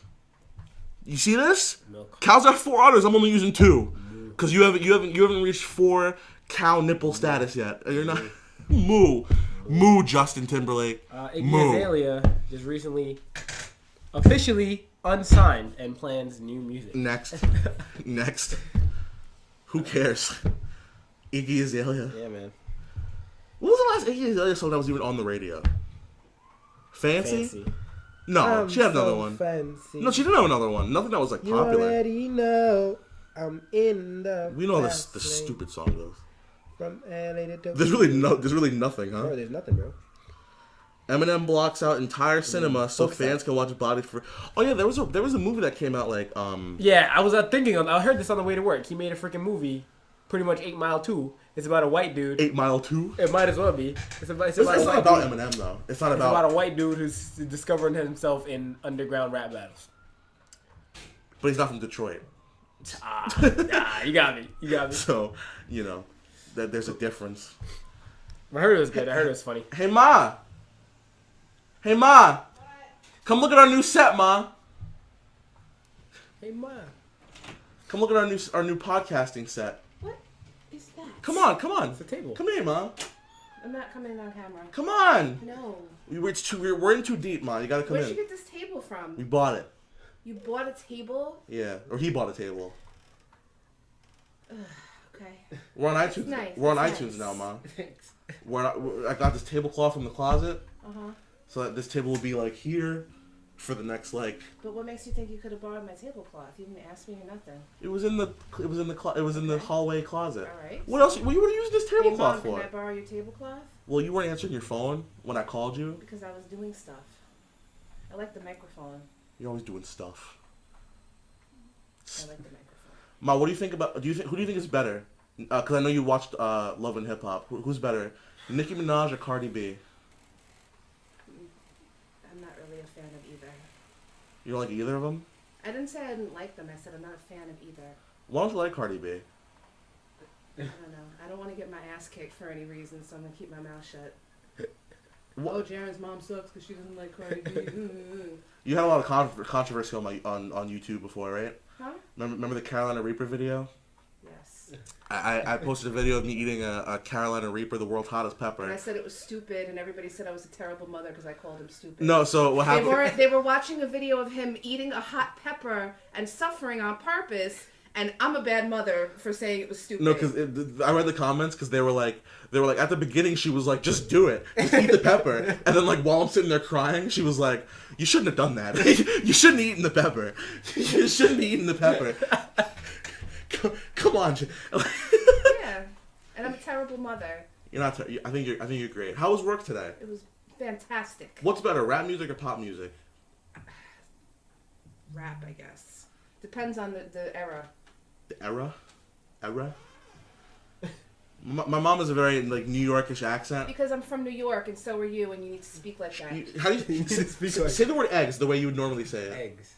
You see this? Milk. Cows have 4 udders. I'm only using 2 because you haven't reached 4 cow nipple status yet. You're not moo Justin Timberlake. Iggy Azalea just recently officially unsigned and plans new music. Next. Who cares? Iggy Azalea. Yeah, man. When was the last Iggy Azalea song that was even on the radio? Fancy? No, she had another one. Fancy. No, she didn't have another one. Nothing that was like popular. You already know I'm in the. We know how the stupid song goes. From LA to Tokyo. There's really nothing, huh? Bro, there's nothing, bro. Eminem blocks out entire cinema so fans can watch Body for. Oh yeah, there was a movie that came out like. Yeah, I was thinking. I heard this on the way to work. He made a freaking movie. Pretty much 8 Mile 2. It's about a white dude. 8 Mile 2? It might as well be. It's not about Eminem, though. It's about a white dude who's discovering himself in underground rap battles. But he's not from Detroit. You got me. So, you know, there's a difference. I heard it was good. I heard it was funny. Hey, Ma. What? Come look at our new set, Ma. Hey, Ma. Come look at our new podcasting set. What is that? Come on. It's a table. Come here, Ma. I'm not coming on camera. Come on. No. We're in too deep, Ma. You gotta come in. Where'd you get this table from? We bought it. You bought a table? Yeah, or he bought a table. Okay. We're on iTunes. Nice. We're on That's iTunes nice. now, Mom. Thanks. I got this tablecloth from the closet. Uh-huh. So that this table will be like here for the next like. But what makes you think you could have borrowed my tablecloth? You didn't ask me or nothing. It was in the hallway closet. All right. What else? What you were using this Hey, tablecloth Mom, for? can I borrow your tablecloth? Well, you weren't answering your phone when I called you. Because I was doing stuff. I like the microphone. You're always doing stuff. I like the microphone. Ma, what do you think about? Who do you think is better? Because I know you watched Love and Hip Hop. Who's better, Nicki Minaj or Cardi B? I'm not really a fan of either. You don't like either of them? I didn't say I didn't like them. I said I'm not a fan of either. Why don't you like Cardi B? I don't know. I don't want to get my ass kicked for any reason, so I'm going to keep my mouth shut. Oh, Jaren's mom sucks because she doesn't like Cardi B. You had a lot of controversy on YouTube before, right? Huh? Remember the Carolina Reaper video? Yes. I posted a video of me eating a Carolina Reaper, the world's hottest pepper. And I said it was stupid, and everybody said I was a terrible mother because I called him stupid. No, so what happened? They were watching a video of him eating a hot pepper and suffering on purpose, and I'm a bad mother for saying it was stupid. No, because I read the comments because they were like at the beginning she was like, just do it, just eat the pepper, and then like while I'm sitting there crying, she was like, you shouldn't have done that. You shouldn't have eaten the pepper. You shouldn't be eating the pepper. Come on. Yeah, and I'm a terrible mother. You're not. I think you're great. How was work today? It was fantastic. What's better, rap music or pop music? Rap, I guess. Depends on the era. The era? My mom has a very like New Yorkish accent. Because I'm from New York, and so are you, and you need to speak like that. How do you say the word eggs the way you would normally say it? Eggs.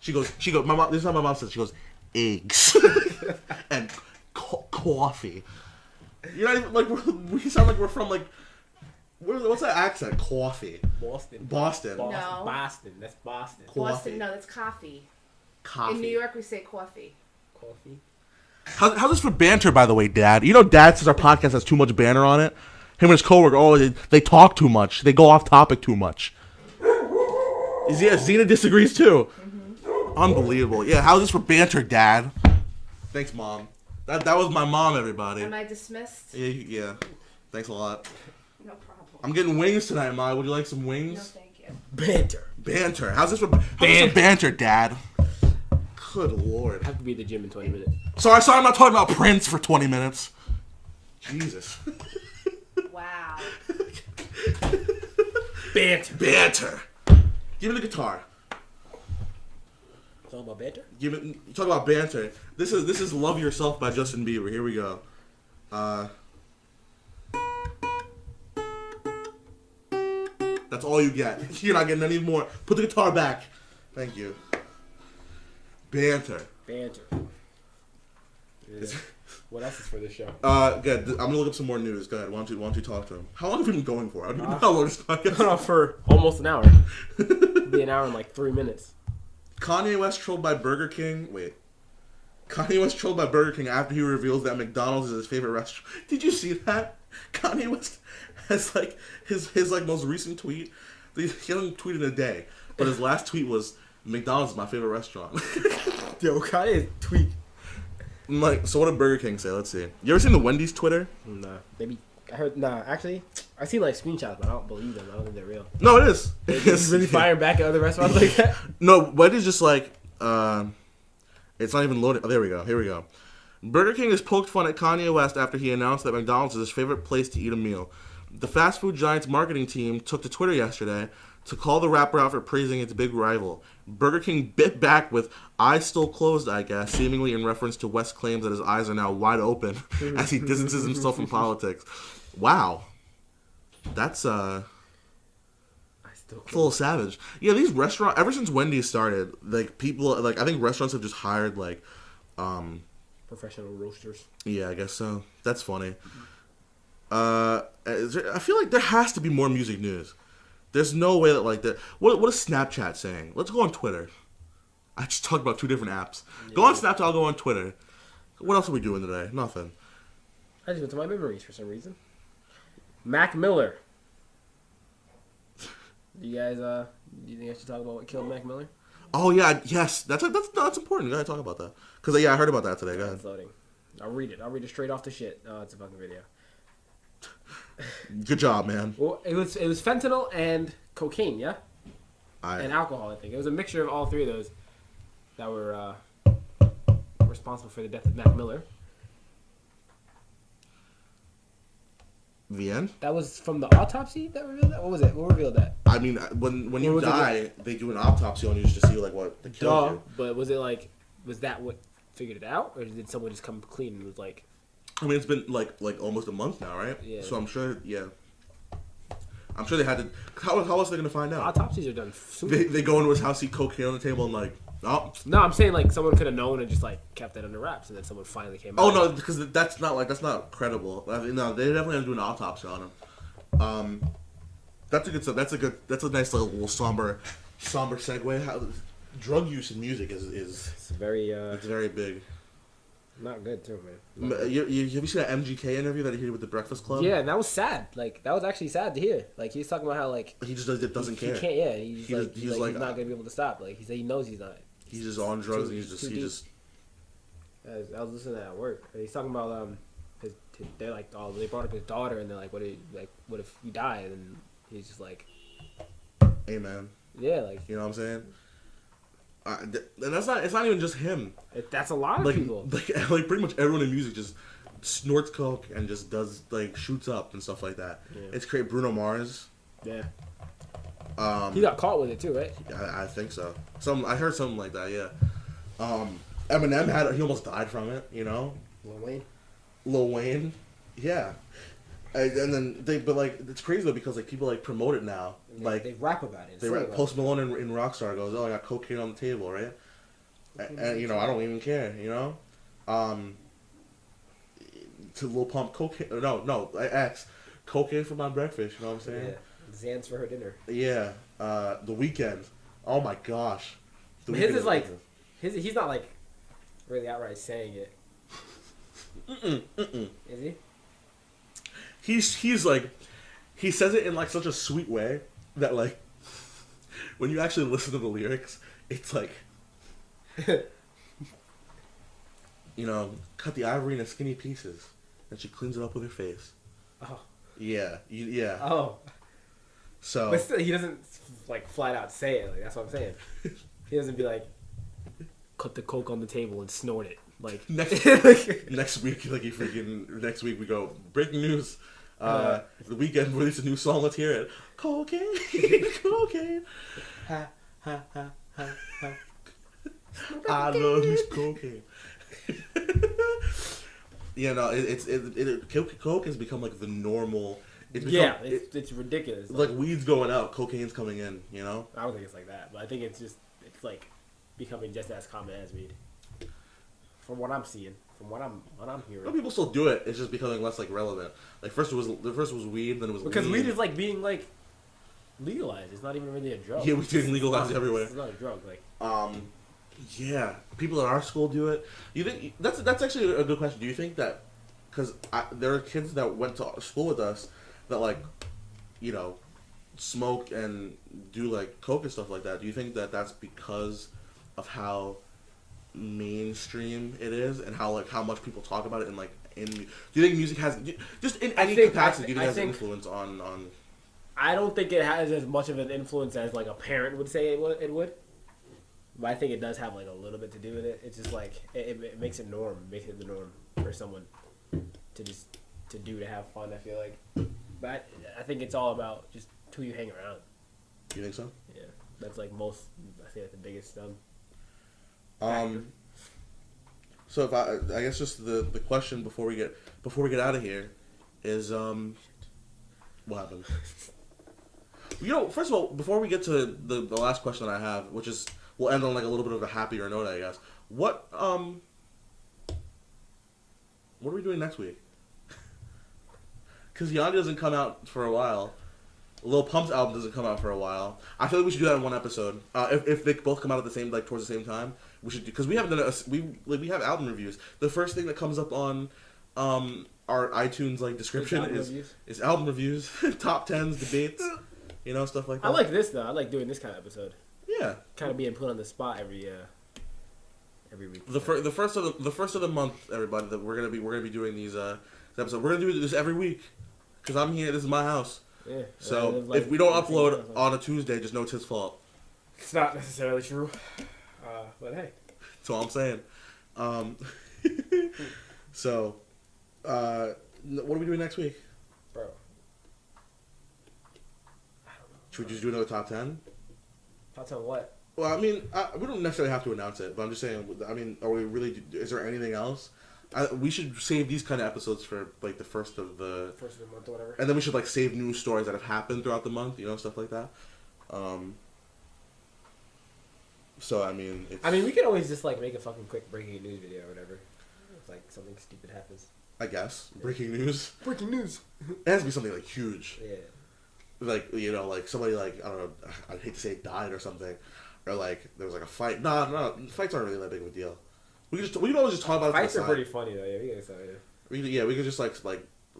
She goes. My mom. This is how my mom says. She goes, eggs and coffee. You're not even like we sound like we're from like. What's that accent? Coffee. Boston. No. Boston. That's Boston. Coffee. Boston, no, that's coffee. Coffee. In New York, we say coffee. Coffee. How's this for banter, by the way, Dad? You know, Dad says our podcast has too much banter on it. Him and his coworker, they talk too much. They go off topic too much. Yeah, Zena disagrees too. Mm-hmm. Unbelievable. Yeah, how's this for banter, Dad? Thanks, Mom. That was my mom, everybody. Am I dismissed? Yeah. Thanks a lot. No problem. I'm getting wings tonight, Ma. Would you like some wings? No, thank you. Banter. How's this for banter, Dad? Good Lord. I have to be at the gym in 20 minutes. Sorry, I'm not talking about Prince for 20 minutes. Jesus. Wow. Banter. Give me the guitar. Talking about banter? Talk about banter. This is "Love Yourself" by Justin Bieber. Here we go. That's all you get. You're not getting any more. Put the guitar back. Thank you. Banter. Yeah. What else is for this show? Good. I'm gonna look up some more news. Go ahead. Why don't you talk to him? How long have we been going for? I don't even know how long this podcast. For almost an hour. It'll be an hour and like 3 minutes. Kanye West trolled by Burger King. Wait. Kanye West trolled by Burger King after he reveals that McDonald's is his favorite restaurant. Did you see that? Kanye West has like his like most recent tweet. He hasn't tweeted in a day, but his last tweet was, "McDonald's is my favorite restaurant." Yo, Kanye tweet. I'm like, so what did Burger King say? Let's see. You ever seen the Wendy's Twitter? Nah, maybe. I heard. Nah, actually, I seen like screenshots, but I don't believe them. I don't think they're real. No, it is. He's really firing back at other restaurants like that. No, Wendy's just like, it's not even loaded. Oh, there we go. Here we go. Burger King has poked fun at Kanye West after he announced that McDonald's is his favorite place to eat a meal. The fast food giant's marketing team took to Twitter yesterday to call the rapper out for praising its big rival. Burger King bit back with "eyes still closed, I guess," seemingly in reference to West's claims that his eyes are now wide open as he distances himself from politics. Wow. That's a little savage. Yeah, these restaurants, ever since Wendy's started, like people, like I think restaurants have just hired like professional roasters. Yeah, I guess so. That's funny. I feel like there has to be more music news. There's no way that like that. What is Snapchat saying? Let's go on Twitter. I just talked about two different apps. Yeah. Go on Snapchat. I'll go on Twitter. What else are we doing today? Nothing. I just went to my memories for some reason. Mac Miller. Do you guys? Do you think I should talk about what killed Mac Miller? Oh yeah, yes, that's important. You gotta talk about that because I heard about that today. Go ahead. It's loading. I'll read it straight off the shit. Oh, it's a fucking video. Good job, man. Well, it was fentanyl and cocaine, yeah, and alcohol. I think it was a mixture of all three of those that were responsible for the death of Mac Miller. The end? That was from the autopsy that revealed that? What was it? What revealed that? I mean, when you die, they do an autopsy on you just to see, like, what killed you. But was it, like, was that what figured it out? Or did someone just come clean and was like... I mean, it's been, like almost a month now, right? Yeah. So I'm sure, I'm sure they had to... How else are they going to find out? Autopsies are done soon. They go into his house, see cocaine on the table, and, like, oh. No, I'm saying, like, someone could have known and just, like, kept that under wraps, and then someone finally came out. Oh, no, because that's not credible. I mean, no, they definitely have to do an autopsy on him. That's a nice little somber segue. How drug use in music is it's very it's very big. Not good too, man. Have you seen that MGK interview that he did with the Breakfast Club? Yeah, and that was sad. Like, that was actually sad to hear. Like, he's talking about how, like... He just doesn't care. He can't, yeah. He's not going to be able to stop. Like, he knows he's not. He's just on drugs, and he just... I was listening to that at work. And he's talking about, they're like, oh, they brought up his daughter, and they're like, what if you die? And he's just like... Amen. Yeah, like... You know what I'm saying? And it's not even just him. That's a lot of people. Like pretty much everyone in music just snorts coke and just does like shoots up and stuff like that. Yeah. It's crazy. Bruno Mars. Yeah. He got caught with it too, right? I think so. I heard something like that. Yeah. Eminem he almost died from it. You know. Lil Wayne. Yeah. And then it's crazy though because like people like promote it now. Like they rap about it. Post Malone in Rockstar goes, oh, I got cocaine on the table, right? And you know, I don't even care, you know. To Lil Pump, cocaine. No, I asked cocaine for my breakfast. You know what I'm saying? Yeah. Xans for her dinner. Yeah. The Weeknd. Oh my gosh. His is like, he's not like really outright saying it. Is he? He's like, he says it in like such a sweet way that like, when you actually listen to the lyrics, it's like, you know, cut the ivory into skinny pieces, and she cleans it up with her face. Oh. Yeah. Yeah. Oh. So. But still, he doesn't like flat out say it. Like that's what I'm saying. He doesn't be like, cut the coke on the table and snort it. Like next week, next week we go breaking news. The Weeknd released a new song. Let's hear it. Cocaine, cocaine. Ha ha ha ha ha. I love this cocaine. Yeah, no, coke has become like the normal. It's ridiculous. Like weed's going out, cocaine's coming in. You know. I don't think it's like that, but I think it's like becoming just as common as weed. From what I'm seeing, from what I'm hearing. Well, people still do it. It's just becoming less like relevant. Like first it was weed, then it was because weed is like being like legalized. It's not even really a drug. Yeah, we're getting legalized everywhere. It's not a drug. Like yeah, people at our school do it. You think that's actually a good question? Do you think that because there are kids that went to school with us that like, you know, smoke and do like coke and stuff like that? Do you think that that's because of how mainstream it is and how much people talk about it and do you think music has just in any capacity do you think it has an influence on I don't think it has as much of an influence as like a parent would say it would, but I think it does have like a little bit to do with it. It's just like it makes it the norm for someone to have fun. I feel like, but I think it's all about just who you hang around. You think so? Yeah, that's like most. I think that's the biggest So if I guess just the question before we get out of here is what happened? You know, first of all, before we get to the last question that I have, which is we'll end on like a little bit of a happier note, I guess. What are we doing next week? Because Yanni doesn't come out for a while. Lil Pump's album doesn't come out for a while. I feel like we should do that in one episode. If they both come out at the same towards the same time, we should do because we haven't done we have album reviews. The first thing that comes up on our iTunes like description is album reviews, top 10s, debates, you know, stuff like that. I like this though. I like doing this kind of episode. Yeah. Kind of being put on the spot every week. The first of the month, everybody. That we're gonna be doing these episodes. We're gonna do this every week because I'm here. This is my house. Yeah. So if we don't upload on a Tuesday, just know it's his fault. It's not necessarily true, but hey. That's all I'm saying. So, what are we doing next week, bro? I don't know. Should we just do another top 10? Top 10 what? Well, I mean, we don't necessarily have to announce it, but I'm just saying. I mean, are we really? Is there anything else? We should save these kind of episodes for like the first of the month or whatever. And then we should like save news stories that have happened throughout the month, stuff like that. So I mean, we could always just like make a fucking quick breaking news video or whatever. If like something stupid happens. I guess breaking news. Breaking news. It has to be something like huge. Yeah. Like like somebody like I don't know. I'd hate to say died or something, or like there was like a fight. No, fights aren't really that big of a deal. We can always just talk about fights are pretty funny though. Yeah, we could just like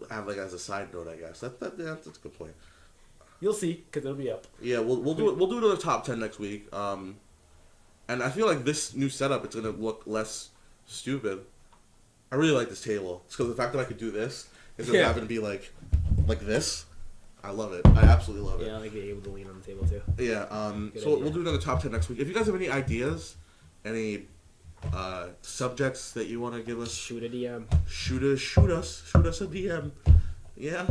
have like as a side note. I guess that's a good point. You'll see because it'll be up. Yeah, we'll do it. We'll do another top 10 next week. And I feel like this new setup, it's gonna look less stupid. I really like this table. It's because the fact that I could do this instead of having to be like this. I love it. I absolutely love it. Yeah, I like being able to lean on the table too. Yeah. So we'll do another top 10 next week. If you guys have any ideas, any subjects that you want to give us, shoot a DM. Shoot us a DM. Yeah.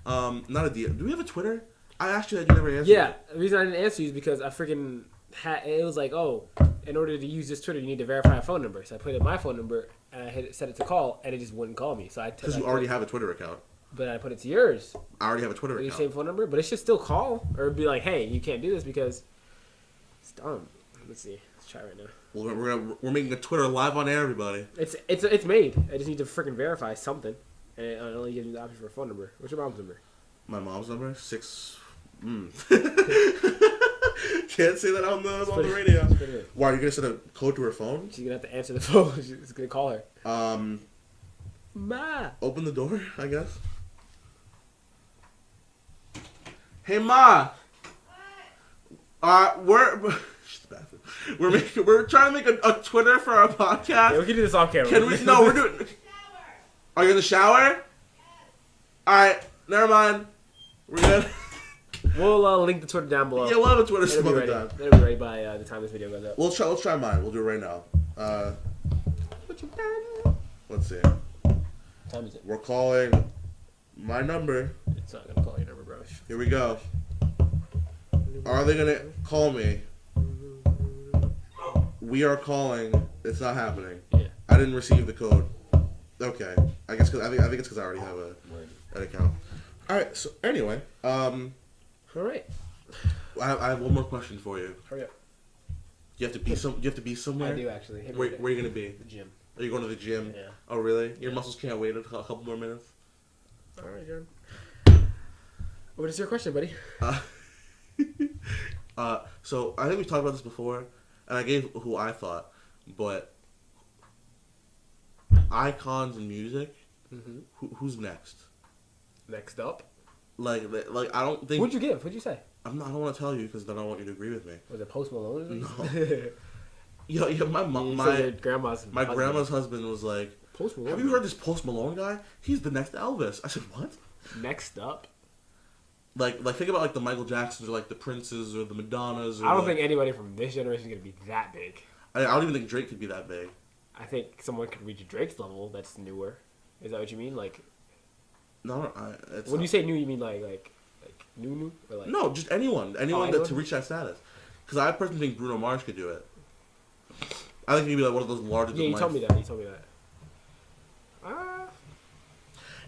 Not a DM. Do we have a Twitter? I asked you that, you never answered. Yeah. The reason I didn't answer you is because I freaking it was like, oh, in order to use this Twitter, you need to verify a phone number. So I put in my phone number and I set it to call, and it just wouldn't call me. So because you already have a Twitter account. But I put it to yours. I already have a Twitter account. The same phone number, but it should still call or be like, hey, you can't do this because it's dumb. Let's see. Let's try right now. Well, we're making a Twitter live on air, everybody. It's made. I just need to freaking verify something, and it only gives me the option for a phone number. What's your mom's number? My mom's number 6. Can't say that on the radio. Why are you gonna send a code to her phone? She's gonna have to answer the phone. She's gonna call her. Ma. Open the door, I guess. Hey, Ma. We're trying to make a Twitter for our podcast. Yeah, we can do this off camera. Can we? No, we're doing. Are you in the shower? Yes. All right, never mind. We're good. We'll link the Twitter down below. Yeah, we'll have a Twitter some other time. It'll be ready by the time this video goes up. Let's try mine. We'll do it right now. Let's see. What time is it? We're calling my number. It's not gonna call your number, bro. Here we go. Are they gonna call me? We are calling. It's not happening. Yeah. I didn't receive the code. Okay. I guess I think it's because I already have an account. All right. So anyway, all right. I have one more question for you. Hurry up. You have to be somewhere. I do actually. Where are you gonna be? The gym. Are you going to the gym? Yeah. Oh really? Your muscles can't wait a couple more minutes. All right, John. What is your question, buddy? So I think we've talked about this before, and I gave who I thought, but icons in music. Mm-hmm. Who's next? Next up. Like I don't think. What'd you give? What'd you say? I don't want to tell you because then I want you to agree with me. Was it Post Malone? No. Yeah, my grandma's husband was like, Post Malone. have you heard this Post Malone guy? He's the next Elvis. I said, what? Next up? Like think about like the Michael Jacksons or like the Princes or the Madonnas. Or I don't think anybody from this generation is gonna be that big. I don't even think Drake could be that big. I think someone could reach Drake's level that's newer. Is that what you mean? Like, no, when you say new, you mean like new or like? No, just anyone that to reach that status. Because I personally think Bruno Mars could do it. I think he'd be like one of those largest. Yeah, you told me that.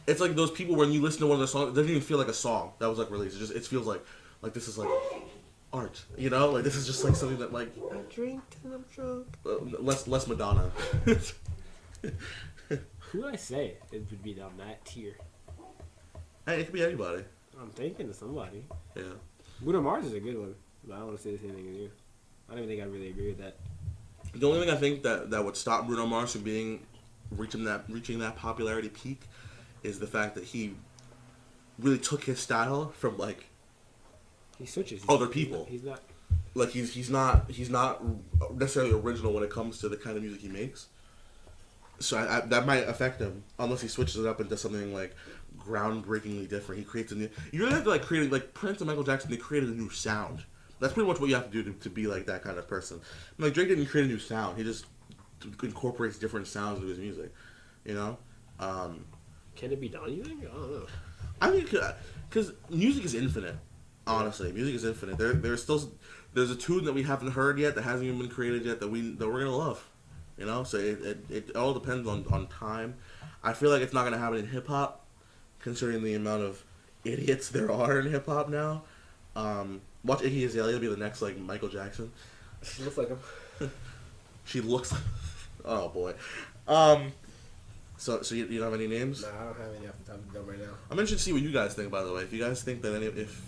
It's like those people when you listen to one of their songs, it doesn't even feel like a song that was like released. It feels like this is like art, Like this is just like something that like. I drink till I'm drunk. Less Madonna. Who would I say it would be on that tier? Hey, it could be anybody. I'm thinking of somebody. Yeah. Bruno Mars is a good one, but I don't want to say the same thing as you. I don't even think I really agree with that. The only thing I think that would stop Bruno Mars from reaching that popularity peak is the fact that he really took his style from like he switches other people. He's not like he's not necessarily original when it comes to the kind of music he makes. So that might affect him unless he switches it up into something like groundbreakingly different. He creates a new. You really have to like create like Prince and Michael Jackson. They created a new sound. That's pretty much what you have to do to be like that kind of person. Like Drake didn't create a new sound. He just incorporates different sounds into his music. You know. Can it be done? You think? I don't know. I mean, because music is infinite. Honestly, music is infinite. There's a tune that we haven't heard yet that hasn't even been created yet that we're gonna love. You know, so it all depends on time. I feel like it's not gonna happen in hip hop, considering the amount of idiots there are in hip hop now. Watch Iggy Azalea be the next like Michael Jackson. She looks like him. She looks like. Oh boy. So you don't have any names? Nah, I don't have any off the top of the dome right now. I'm interested to see what you guys think. By the way, if you guys think that if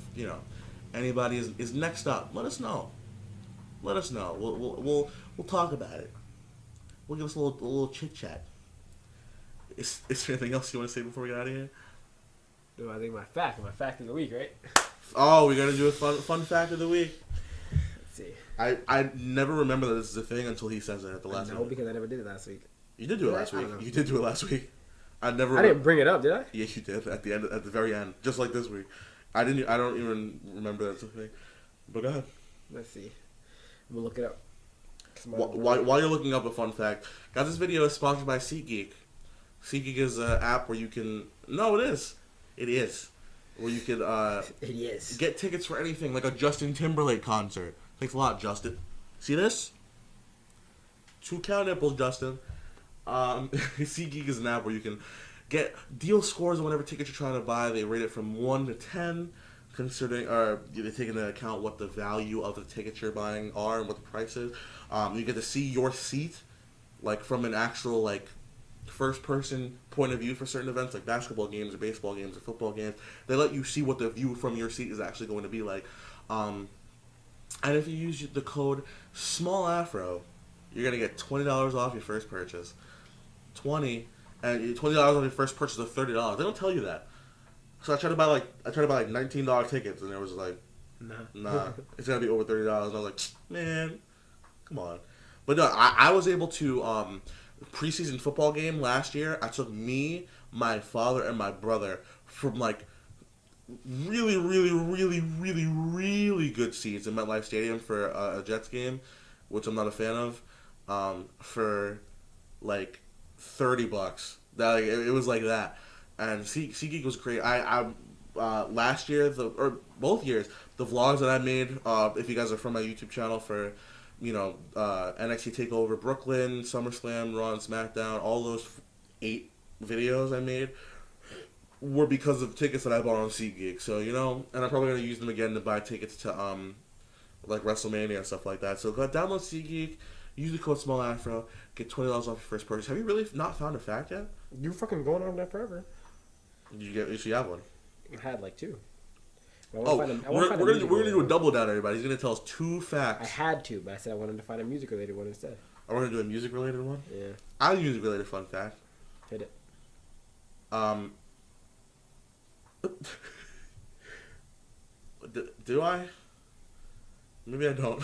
anybody is next up, let us know. Let us know. We'll talk about it. We'll give us a little chit chat. Is there anything else you want to say before we get out of here? No, I think my fact of the week, right? Oh, we're gonna do a fun fact of the week. Let's see. I never remember that this is a thing until he says it at the last minute. No, because I never did it last week. You did do it last week. You did do it last week. I didn't bring it up, did I? Yeah, you did at the very end, just like this week. I don't even remember that's a thing. But go ahead. Let's see. We'll look it up. While you're looking up a fun fact, guys, this video is sponsored by SeatGeek. SeatGeek is an app where you can. No, it is. It is. Where you could. It is. Get tickets for anything, like a Justin Timberlake concert. Thanks a lot, Justin. See this? 2 cow nipples, Justin. SeatGeek is an app where you can get deal scores on whatever ticket you're trying to buy. They rate it from 1 to 10, considering or they take into account what the value of the tickets you're buying are and what the price is. You get to see your seat, like from an actual like first-person point of view for certain events, like basketball games or baseball games or football games. They let you see what the view from your seat is actually going to be like. And if you use the code SMALLAFRO, you're gonna get $20 off your first purchase. $20 off your first purchase of $30. They don't tell you that. So I tried to buy like $19 tickets, and there was like, nah, it's gonna be over $30. And I was like, man, come on. But no, I was able to preseason football game last year. I took me, my father, and my brother from like really, really, really, really, really good seats in MetLife Stadium for a Jets game, which I'm not a fan of, for like $30. That like, it was like that, and SeatGeek was great. I last year or both years the vlogs that I made. If you guys are from my YouTube channel for, NXT Takeover Brooklyn, SummerSlam, Raw and SmackDown, all those 8 videos I made were because of tickets that I bought on SeatGeek. So and I'm probably gonna use them again to buy tickets to like WrestleMania and stuff like that. So go download SeatGeek. Use the code SMALLAFRO, get $20 off your first purchase. Have you really not found a fact yet? You're fucking going on that forever. You should have one. I had like 2. We're gonna do a double down, everybody. He's gonna tell us 2 facts. I had to, but I said I wanted to find a music related one instead. I want to do a music related one. Yeah. I have a music related fun fact. Hit it. Do I? Maybe I don't.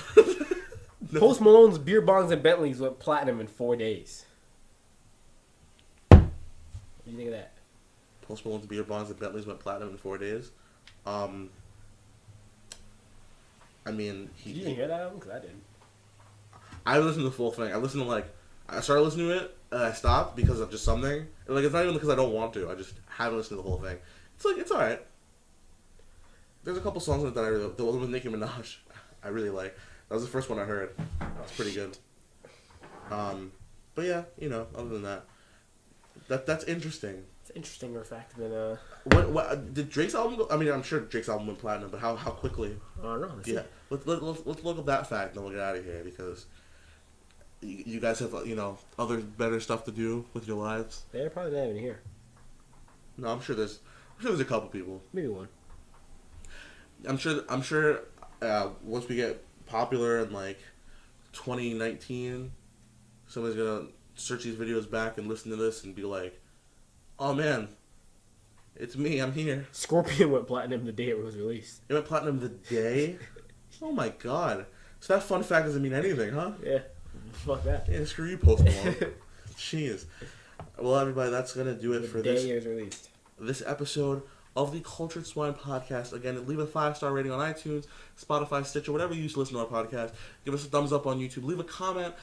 No. Post Malone's beer bongs and Bentleys went platinum in 4 days. What do you think of that? Post Malone's beer bongs and Bentleys went platinum in 4 days. I mean, Did you even hear that album? Because I didn't. I listened to the full thing. I started listening to it, and I stopped because of just something. Like, it's not even because I don't want to. I just haven't listened to the whole thing. It's alright. There's a couple songs in it that I really... The one with Nicki Minaj, I really like. That was the first one I heard. That was pretty good. But yeah, other than that, that's interesting. It's an interesting fact than What did Drake's album go? I mean, I'm sure Drake's album went platinum, but how quickly? I don't know. Yeah, let's look up that fact, and then we'll get out of here because you guys have other better stuff to do with your lives. They're probably not even here. No, I'm sure there's a couple people. Maybe one. I'm sure. Once we get popular in like 2019, somebody's gonna search these videos back and listen to this and be like, "Oh man, it's me. I'm here." Scorpion went platinum the day it was released. It went platinum the day. Oh my god, So that fun fact doesn't mean anything, huh? Yeah. Fuck that. Yeah, screw you, Post Malone. Jeez. Well, everybody, that's going to do it for this episode of the Cultured Swine podcast. Again, leave a 5-star rating on iTunes, Spotify, Stitcher, whatever you use to listen to our podcast. Give us a thumbs up on YouTube. Leave a comment.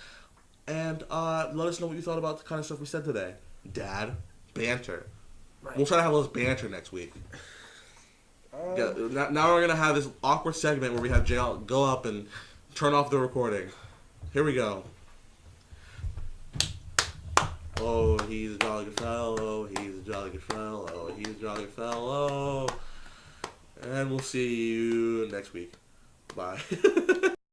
And let us know what you thought about the kind of stuff we said today. Dad, banter. Right. We'll try to have less banter next week. Now we're going to have this awkward segment where we have Jay go up and turn off the recording. Here we go. Oh, he's a jolly good fellow. He's a jolly good fellow. He's a jolly good fellow. And we'll see you next week. Bye.